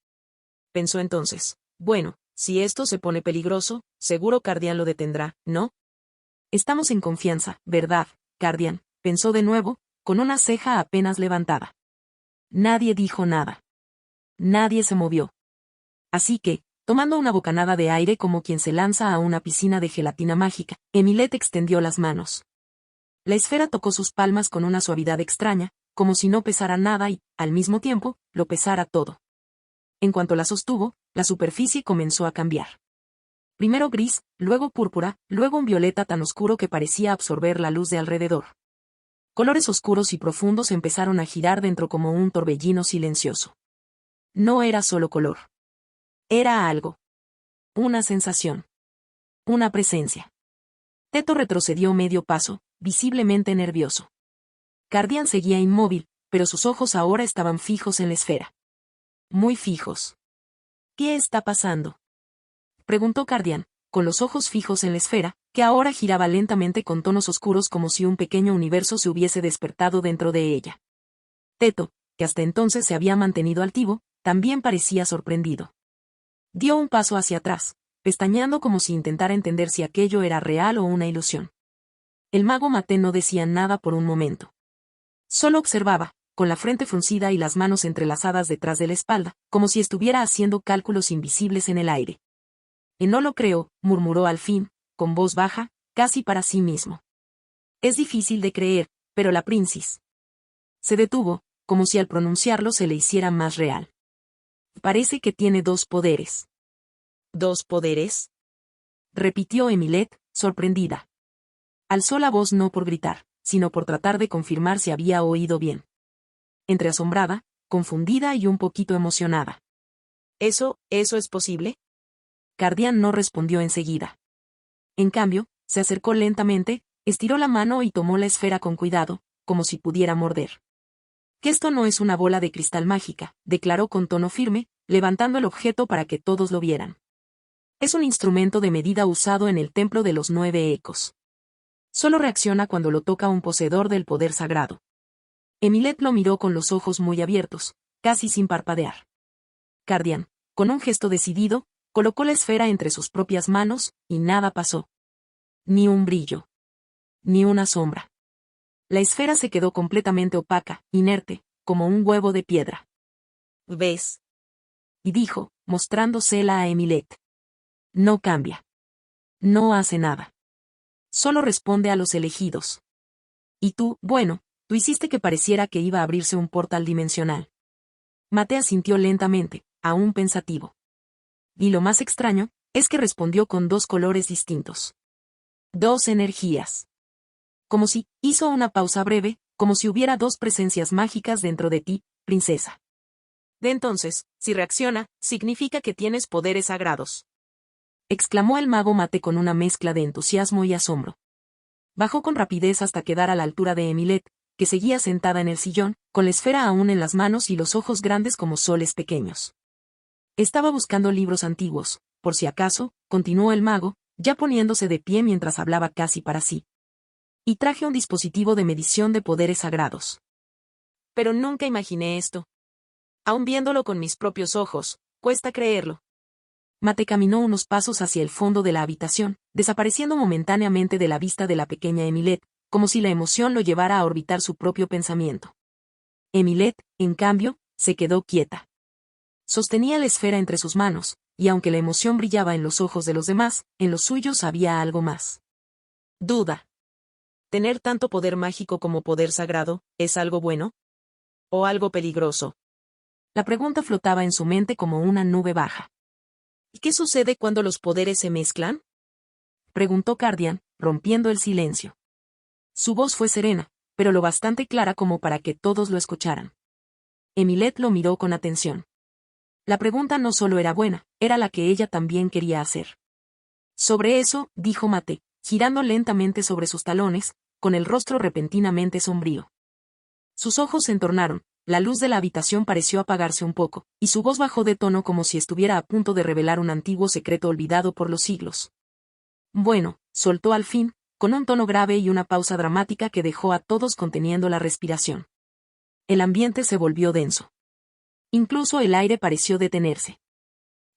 Pensó entonces: «Bueno, si esto se pone peligroso, seguro Cardian lo detendrá, ¿no?».
«Estamos en confianza, ¿verdad, Cardian?», pensó de nuevo, con una ceja apenas levantada. Nadie dijo nada. Nadie se movió. Así que, tomando una bocanada de aire como quien se lanza a una piscina de gelatina mágica, Emilet extendió las manos. La esfera tocó sus palmas con una suavidad extraña, como si no pesara nada y, al mismo tiempo, lo pesara todo. En cuanto la sostuvo, la superficie comenzó a cambiar. Primero gris, luego púrpura, luego un violeta tan oscuro que parecía absorber la luz de alrededor. Colores oscuros y profundos empezaron a girar dentro como un torbellino silencioso. No era solo color. Era algo. Una sensación. Una presencia. Teto retrocedió medio paso, visiblemente nervioso. Cardian seguía inmóvil, pero sus ojos ahora estaban fijos en la esfera. Muy fijos. ¿Qué está pasando?, preguntó Cardian, con los ojos fijos en la esfera, que ahora giraba lentamente con tonos oscuros como si un pequeño universo se hubiese despertado dentro de ella. Teto, que hasta entonces se había mantenido altivo, también parecía sorprendido. Dio un paso hacia atrás, pestañeando como si intentara entender si aquello era real o una ilusión. El mago Mate no decía nada por un momento. Solo observaba, con la frente fruncida y las manos entrelazadas detrás de la espalda, como si estuviera haciendo cálculos invisibles en el aire. No lo creo, murmuró al fin, con voz baja, casi para sí mismo. Es difícil de creer, pero la Princes. Se detuvo, como si al pronunciarlo se le hiciera más real. Parece que tiene 2 poderes.
¿2 poderes?
Repitió Emilet, sorprendida. Alzó la voz no por gritar, sino por tratar de confirmar si había oído bien. Entre asombrada, confundida y un poquito emocionada.
¿Eso es posible?
Cardian no respondió enseguida. En cambio, se acercó lentamente, estiró la mano y tomó la esfera con cuidado, como si pudiera morder. Que esto no es una bola de cristal mágica, declaró con tono firme, levantando el objeto para que todos lo vieran. Es un instrumento de medida usado en el templo de los 9 ecos. Solo reacciona cuando lo toca un poseedor del poder sagrado. Emilet lo miró con los ojos muy abiertos, casi sin parpadear. Cardian, con un gesto decidido, colocó la esfera entre sus propias manos, y nada pasó. Ni un brillo. Ni una sombra. La esfera se quedó completamente opaca, inerte, como un huevo de piedra.
¿Ves?
Y dijo, mostrándosela a Emilet. No cambia. No hace nada. Solo responde a los elegidos. Y tú, bueno, tú hiciste que pareciera que iba a abrirse un portal dimensional. Mate asintió lentamente, aún pensativo. Y lo más extraño, es que respondió con 2 colores distintos. 2 energías. Como si, hizo una pausa breve, como si hubiera 2 presencias mágicas dentro de ti, princesa.
De entonces, si reacciona, significa que tienes poderes sagrados.
Exclamó el mago Mate con una mezcla de entusiasmo y asombro. Bajó con rapidez hasta quedar a la altura de Emilet, que seguía sentada en el sillón, con la esfera aún en las manos y los ojos grandes como soles pequeños. Estaba buscando libros antiguos, por si acaso, continuó el mago, ya poniéndose de pie mientras hablaba casi para sí. Y traje un dispositivo de medición de poderes sagrados.
Pero nunca imaginé esto. Aún viéndolo con mis propios ojos, cuesta creerlo.
Mate caminó unos pasos hacia el fondo de la habitación, desapareciendo momentáneamente de la vista de la pequeña Emilet, como si la emoción lo llevara a orbitar su propio pensamiento. Emilet, en cambio, se quedó quieta. Sostenía la esfera entre sus manos, y aunque la emoción brillaba en los ojos de los demás, en los suyos había algo más.
Duda. ¿Tener tanto poder mágico como poder sagrado, es algo bueno? ¿O algo peligroso?
La pregunta flotaba en su mente como una nube baja.
¿Y qué sucede cuando los poderes se mezclan?,
preguntó Cardian, rompiendo el silencio. Su voz fue serena, pero lo bastante clara como para que todos lo escucharan. Emilet lo miró con atención. La pregunta no solo era buena, era la que ella también quería hacer. Sobre eso, dijo Mate, girando lentamente sobre sus talones, con el rostro repentinamente sombrío. Sus ojos se entornaron, la luz de la habitación pareció apagarse un poco, y su voz bajó de tono como si estuviera a punto de revelar un antiguo secreto olvidado por los siglos. Bueno, soltó al fin, con un tono grave y una pausa dramática que dejó a todos conteniendo la respiración. El ambiente se volvió denso. Incluso el aire pareció detenerse.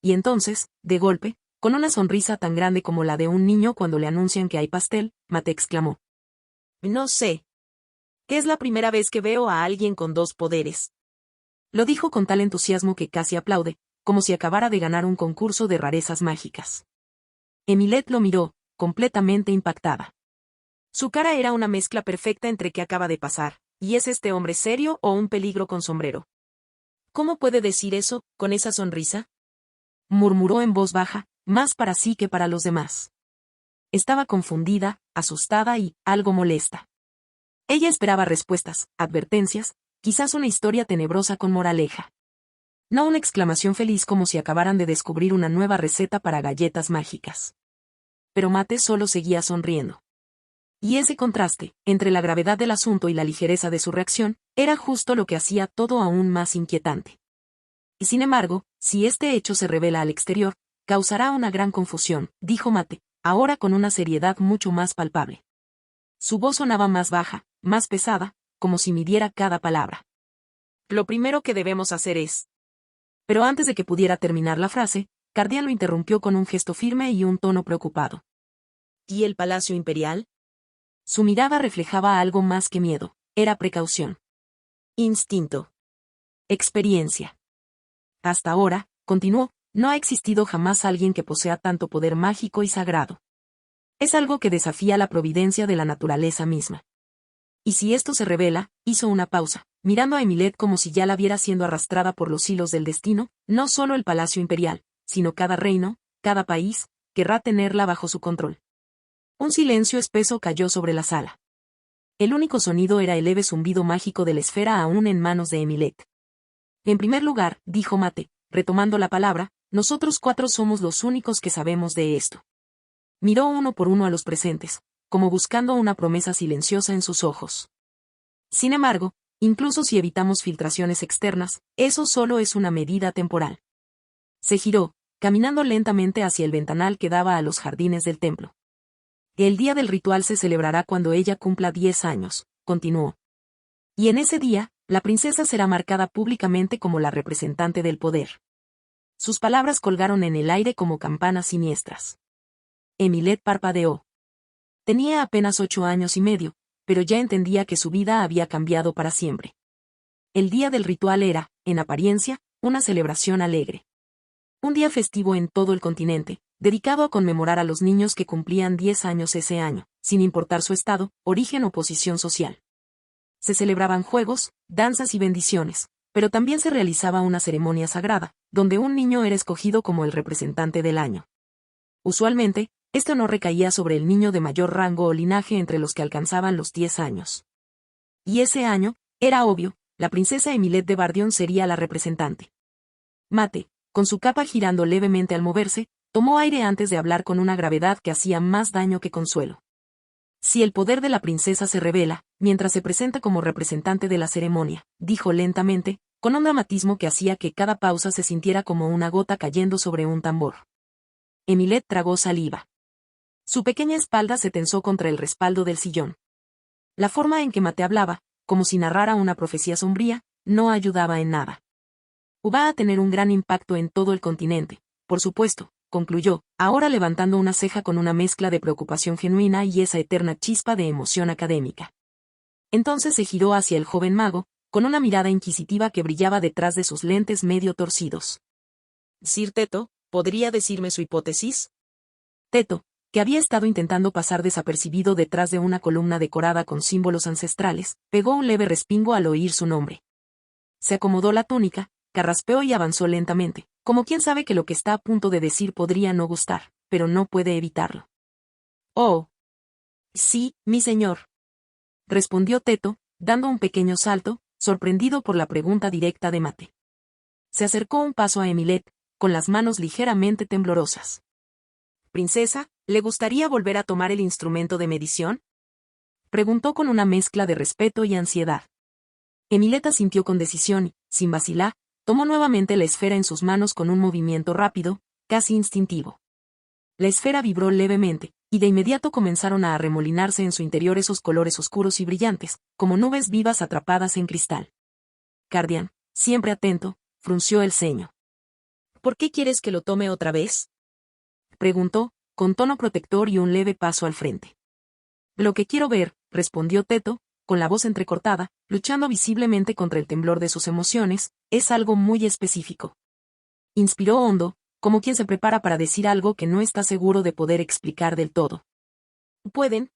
Y entonces, de golpe, con una sonrisa tan grande como la de un niño cuando le anuncian que hay pastel, Mate exclamó.
No sé. ¿Qué es la primera vez que veo a alguien con 2 poderes?
Lo dijo con tal entusiasmo que casi aplaude, como si acabara de ganar un concurso de rarezas mágicas. Emilet lo miró, completamente impactada.
Su cara era una mezcla perfecta entre qué acaba de pasar, y ¿es este hombre serio o un peligro con sombrero? ¿Cómo puede decir eso, con esa sonrisa?,
murmuró en voz baja, más para sí que para los demás. Estaba confundida, asustada y algo molesta. Ella esperaba respuestas, advertencias, quizás una historia tenebrosa con moraleja. No una exclamación feliz como si acabaran de descubrir una nueva receta para galletas mágicas. Pero Mate solo seguía sonriendo. Y ese contraste, entre la gravedad del asunto y la ligereza de su reacción, era justo lo que hacía todo aún más inquietante. Y sin embargo, si este hecho se revela al exterior, causará una gran confusión, dijo Mate, ahora con una seriedad mucho más palpable. Su voz sonaba más baja, más pesada, como si midiera cada palabra.
Lo primero que debemos hacer es...
Pero antes de que pudiera terminar la frase, Cardián lo interrumpió con un gesto firme y un tono preocupado.
¿Y el Palacio Imperial?
Su mirada reflejaba algo más que miedo, era precaución.
Instinto.
Experiencia. Hasta ahora, continuó, no ha existido jamás alguien que posea tanto poder mágico y sagrado. Es algo que desafía la providencia de la naturaleza misma. Y si esto se revela, hizo una pausa, mirando a Emilet como si ya la viera siendo arrastrada por los hilos del destino, no solo el Palacio Imperial, sino cada reino, cada país, querrá tenerla bajo su control. Un silencio espeso cayó sobre la sala. El único sonido era el leve zumbido mágico de la esfera aún en manos de Emilet. En primer lugar, dijo Mate, retomando la palabra, nosotros 4 somos los únicos que sabemos de esto. Miró uno por uno a los presentes, como buscando una promesa silenciosa en sus ojos. Sin embargo, incluso si evitamos filtraciones externas, eso solo es una medida temporal. Se giró, caminando lentamente hacia el ventanal que daba a los jardines del templo. El día del ritual se celebrará cuando ella cumpla 10 años, continuó. Y en ese día, la princesa será marcada públicamente como la representante del poder. Sus palabras colgaron en el aire como campanas siniestras. Emilet parpadeó. Tenía apenas 8 años y medio, pero ya entendía que su vida había cambiado para siempre. El día del ritual era, en apariencia, una celebración alegre. Un día festivo en todo el continente, dedicado a conmemorar a los niños que cumplían 10 años ese año, sin importar su estado, origen o posición social. Se celebraban juegos, danzas y bendiciones, pero también se realizaba una ceremonia sagrada, donde un niño era escogido como el representante del año. Usualmente, este honor recaía sobre el niño de mayor rango o linaje entre los que alcanzaban los 10 años. Y ese año, era obvio, la princesa Emilet de Bardión sería la representante. Mate, con su capa girando levemente al moverse, tomó aire antes de hablar con una gravedad que hacía más daño que consuelo. Si el poder de la princesa se revela, mientras se presenta como representante de la ceremonia, dijo lentamente, con un dramatismo que hacía que cada pausa se sintiera como una gota cayendo sobre un tambor. Emilet tragó saliva. Su pequeña espalda se tensó contra el respaldo del sillón. La forma en que Mate hablaba, como si narrara una profecía sombría, no ayudaba en nada. Va a tener un gran impacto en todo el continente, por supuesto, concluyó, ahora levantando una ceja con una mezcla de preocupación genuina y esa eterna chispa de emoción académica. Entonces se giró hacia el joven mago, con una mirada inquisitiva que brillaba detrás de sus lentes medio torcidos.
Sir Teto, ¿podría decirme su hipótesis?
Teto, que había estado intentando pasar desapercibido detrás de una columna decorada con símbolos ancestrales, pegó un leve respingo al oír su nombre. Se acomodó la túnica, carraspeó y avanzó lentamente, como quien sabe que lo que está a punto de decir podría no gustar, pero no puede evitarlo.
Oh. Sí, mi señor.
Respondió Teto, dando un pequeño salto, sorprendido por la pregunta directa de Mate. Se acercó un paso a Emilet, con las manos ligeramente temblorosas.
Princesa, ¿le gustaría volver a tomar el instrumento de medición?
Preguntó con una mezcla de respeto y ansiedad. Emilet asintió con decisión y, sin vacilar, tomó nuevamente la esfera en sus manos con un movimiento rápido, casi instintivo. La esfera vibró levemente, y de inmediato comenzaron a arremolinarse en su interior esos colores oscuros y brillantes, como nubes vivas atrapadas en cristal. Cardián, siempre atento, frunció el ceño.
¿Por qué quieres que lo tome otra vez?
Preguntó, con tono protector y un leve paso al frente. Lo que quiero ver, respondió Teto, con la voz entrecortada, luchando visiblemente contra el temblor de sus emociones, es algo muy específico. Inspiró hondo, como quien se prepara para decir algo que no está seguro de poder explicar del todo.
¿Pueden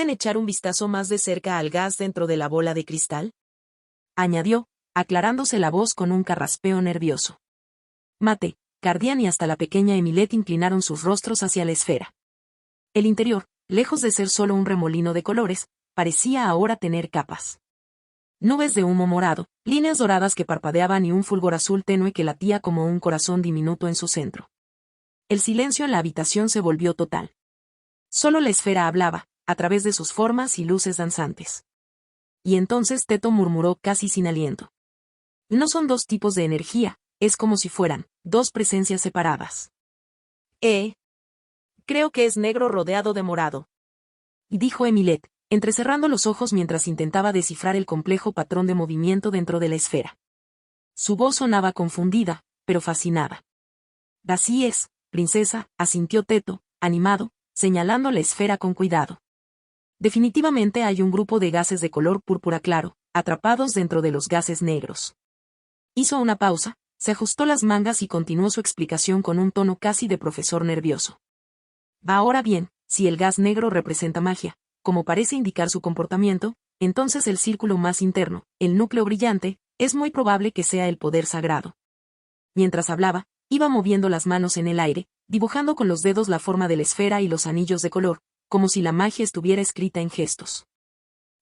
echar un vistazo más de cerca al gas dentro de la bola de cristal?
Añadió, aclarándose la voz con un carraspeo nervioso. Mate, Cardian y hasta la pequeña Emilet inclinaron sus rostros hacia la esfera. El interior, lejos de ser solo un remolino de colores, parecía ahora tener capas. Nubes de humo morado, líneas doradas que parpadeaban y un fulgor azul tenue que latía como un corazón diminuto en su centro. El silencio en la habitación se volvió total. Solo la esfera hablaba, a través de sus formas y luces danzantes. Y entonces Teto murmuró casi sin aliento. No son dos tipos de energía, es como si fueran dos presencias separadas.
Creo que es negro rodeado de morado.
Y dijo Emilet, entrecerrando los ojos mientras intentaba descifrar el complejo patrón de movimiento dentro de la esfera. Su voz sonaba confundida, pero fascinada. Así es, princesa, asintió Teto, animado, señalando la esfera con cuidado. Definitivamente hay un grupo de gases de color púrpura claro, atrapados dentro de los gases negros. Hizo una pausa, se ajustó las mangas y continuó su explicación con un tono casi de profesor nervioso. Ahora bien, si el gas negro representa magia, como parece indicar su comportamiento, entonces el círculo más interno, el núcleo brillante, es muy probable que sea el poder sagrado. Mientras hablaba, iba moviendo las manos en el aire, dibujando con los dedos la forma de la esfera y los anillos de color, como si la magia estuviera escrita en gestos.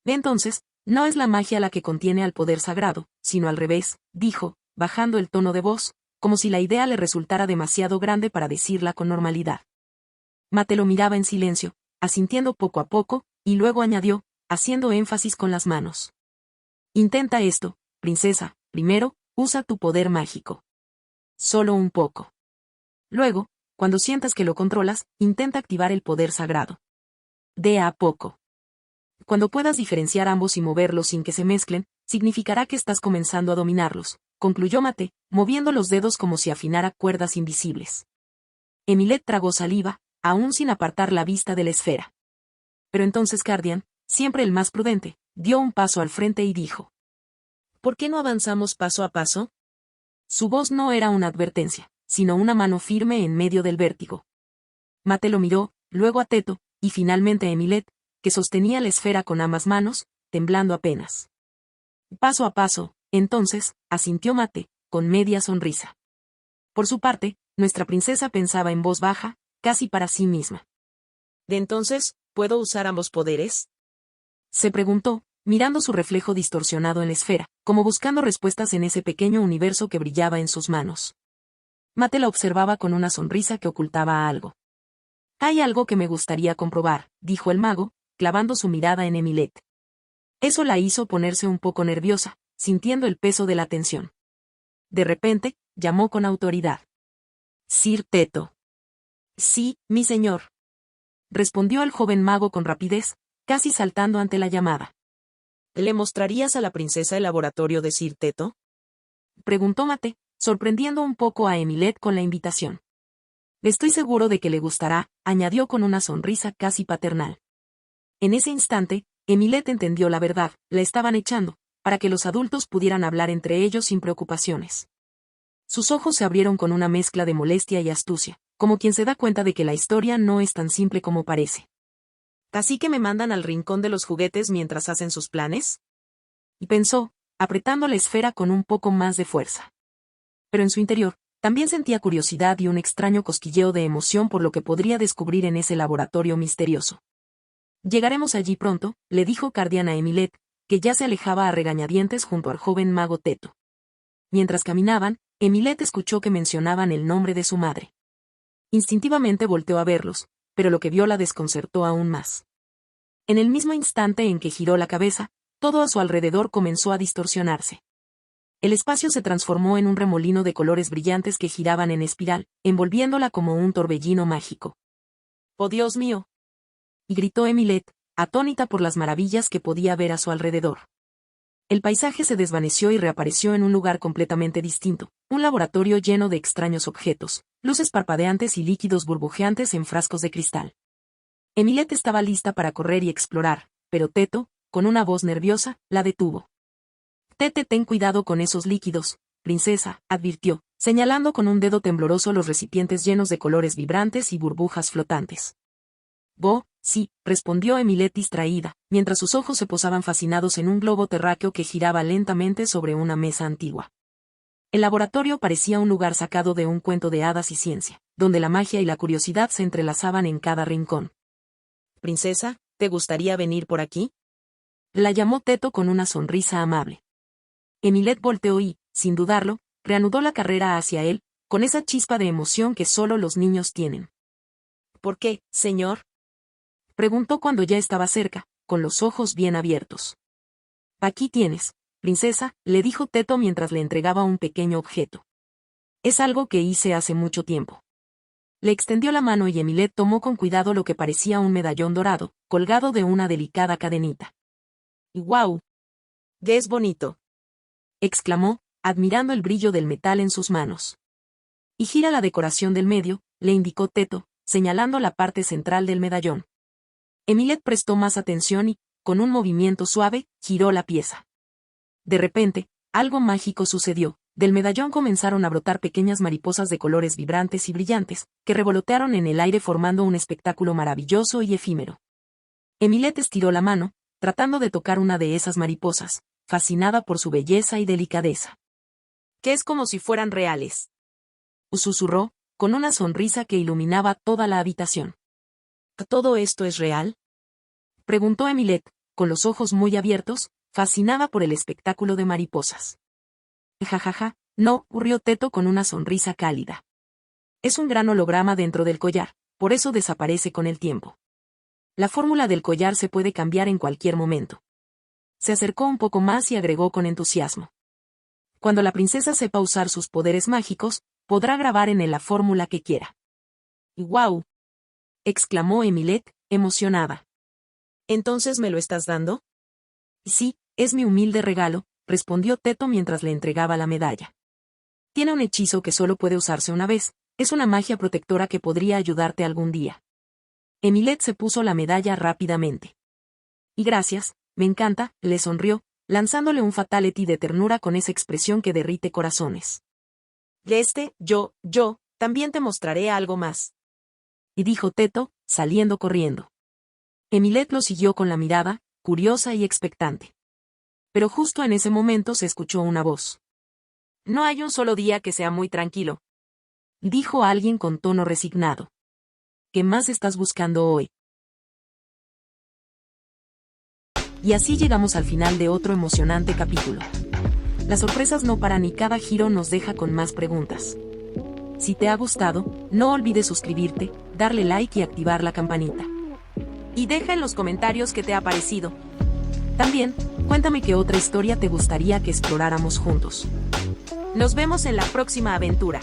Entonces, no es la magia la que contiene al poder sagrado, sino al revés, dijo, bajando el tono de voz, como si la idea le resultara demasiado grande para decirla con normalidad. Mate lo miraba en silencio, asintiendo poco a poco, y luego añadió, haciendo énfasis con las manos. Intenta esto, princesa, primero, usa tu poder mágico. Solo un poco. Luego, cuando sientas que lo controlas, intenta activar el poder sagrado. De a poco. Cuando puedas diferenciar ambos y moverlos sin que se mezclen, significará que estás comenzando a dominarlos, concluyó Mate, moviendo los dedos como si afinara cuerdas invisibles. Emilet tragó saliva, aún sin apartar la vista de la esfera. Pero entonces Cardian, siempre el más prudente, dio un paso al frente y dijo:
¿Por qué no avanzamos paso a paso?
Su voz no era una advertencia, sino una mano firme en medio del vértigo. Mate lo miró, luego a Teto, y finalmente a Emilet, que sostenía la esfera con ambas manos, temblando apenas. Paso a paso, entonces, asintió Mate, con media sonrisa. Por su parte, nuestra princesa pensaba en voz baja, casi para sí misma.
¿De entonces, puedo usar ambos poderes?
Se preguntó, mirando su reflejo distorsionado en la esfera, como buscando respuestas en ese pequeño universo que brillaba en sus manos. Mate la observaba con una sonrisa que ocultaba algo. Hay algo que me gustaría comprobar, dijo el mago, clavando su mirada en Emilet. Eso la hizo ponerse un poco nerviosa, sintiendo el peso de la tensión. De repente, llamó con autoridad. Sir Teto.
Sí, mi señor.
Respondió el joven mago con rapidez, casi saltando ante la llamada.
¿Le mostrarías a la princesa el laboratorio de Sir Teto?
Preguntó Mate, sorprendiendo un poco a Emilet con la invitación. Estoy seguro de que le gustará, añadió con una sonrisa casi paternal. En ese instante, Emilet entendió la verdad, la estaban echando, para que los adultos pudieran hablar entre ellos sin preocupaciones. Sus ojos se abrieron con una mezcla de molestia y astucia, como quien se da cuenta de que la historia no es tan simple como parece.
¿Así que me mandan al rincón de los juguetes mientras hacen sus planes?
Y pensó, apretando la esfera con un poco más de fuerza. Pero en su interior, también sentía curiosidad y un extraño cosquilleo de emoción por lo que podría descubrir en ese laboratorio misterioso. Llegaremos allí pronto, le dijo Cardian a Emilet, que ya se alejaba a regañadientes junto al joven mago Teto. Mientras caminaban, Emilet escuchó que mencionaban el nombre de su madre. Instintivamente volteó a verlos, pero lo que vio la desconcertó aún más. En el mismo instante en que giró la cabeza, todo a su alrededor comenzó a distorsionarse. El espacio se transformó en un remolino de colores brillantes que giraban en espiral, envolviéndola como un torbellino mágico.
¡Oh, Dios mío!
Y gritó Emilet, atónita por las maravillas que podía ver a su alrededor. El paisaje se desvaneció y reapareció en un lugar completamente distinto, un laboratorio lleno de extraños objetos, luces parpadeantes y líquidos burbujeantes en frascos de cristal. Emilet estaba lista para correr y explorar, pero Teto, con una voz nerviosa, la detuvo. Tete, ten cuidado con esos líquidos, princesa, advirtió, señalando con un dedo tembloroso los recipientes llenos de colores vibrantes y burbujas flotantes. Sí, respondió Emilet distraída, mientras sus ojos se posaban fascinados en un globo terráqueo que giraba lentamente sobre una mesa antigua. El laboratorio parecía un lugar sacado de un cuento de hadas y ciencia, donde la magia y la curiosidad se entrelazaban en cada rincón.
Princesa, ¿te gustaría venir por aquí?
La llamó Teto con una sonrisa amable. Emilet volteó y, sin dudarlo, reanudó la carrera hacia él, con esa chispa de emoción que solo los niños tienen.
¿Por qué, señor?
Preguntó cuando ya estaba cerca, con los ojos bien abiertos. Aquí tienes, princesa, le dijo Teto mientras le entregaba un pequeño objeto. Es algo que hice hace mucho tiempo. Le extendió la mano y Emilet tomó con cuidado lo que parecía un medallón dorado, colgado de una delicada cadenita.
¡Guau! ¡Qué es bonito!
Exclamó, admirando el brillo del metal en sus manos. Y gira la decoración del medio, le indicó Teto, señalando la parte central del medallón. Emilet prestó más atención y, con un movimiento suave, giró la pieza. De repente, algo mágico sucedió. Del medallón comenzaron a brotar pequeñas mariposas de colores vibrantes y brillantes, que revolotearon en el aire formando un espectáculo maravilloso y efímero. Emilet estiró la mano, tratando de tocar una de esas mariposas, fascinada por su belleza y delicadeza.
Que es como si fueran reales.
Susurró, con una sonrisa que iluminaba toda la habitación.
¿Todo esto es real?
Preguntó Emilet, con los ojos muy abiertos, fascinada por el espectáculo de mariposas. Jajaja, no, rió Teto con una sonrisa cálida. Es un gran holograma dentro del collar, por eso desaparece con el tiempo. La fórmula del collar se puede cambiar en cualquier momento. Se acercó un poco más y agregó con entusiasmo. Cuando la princesa sepa usar sus poderes mágicos, podrá grabar en él la fórmula que quiera.
¡Guau!
Exclamó Emilet, emocionada.
¿Entonces me lo estás dando?
Sí, es mi humilde regalo, respondió Teto mientras le entregaba la medalla. Tiene un hechizo que solo puede usarse una vez, es una magia protectora que podría ayudarte algún día. Emilet se puso la medalla rápidamente. Y gracias, me encanta, le sonrió, lanzándole un fatality de ternura con esa expresión que derrite corazones.
Yo, también te mostraré algo más.
Y dijo Teto, saliendo corriendo. Emilet lo siguió con la mirada, curiosa y expectante. Pero justo en ese momento se escuchó una voz.
No hay un solo día que sea muy tranquilo,
dijo alguien con tono resignado. ¿Qué más estás buscando hoy? Y así llegamos al final de otro emocionante capítulo. Las sorpresas no paran y cada giro nos deja con más preguntas. Si te ha gustado, no olvides suscribirte, darle like y activar la campanita.
Y deja en los comentarios qué te ha parecido.
También, cuéntame qué otra historia te gustaría que exploráramos juntos.
Nos vemos en la próxima aventura.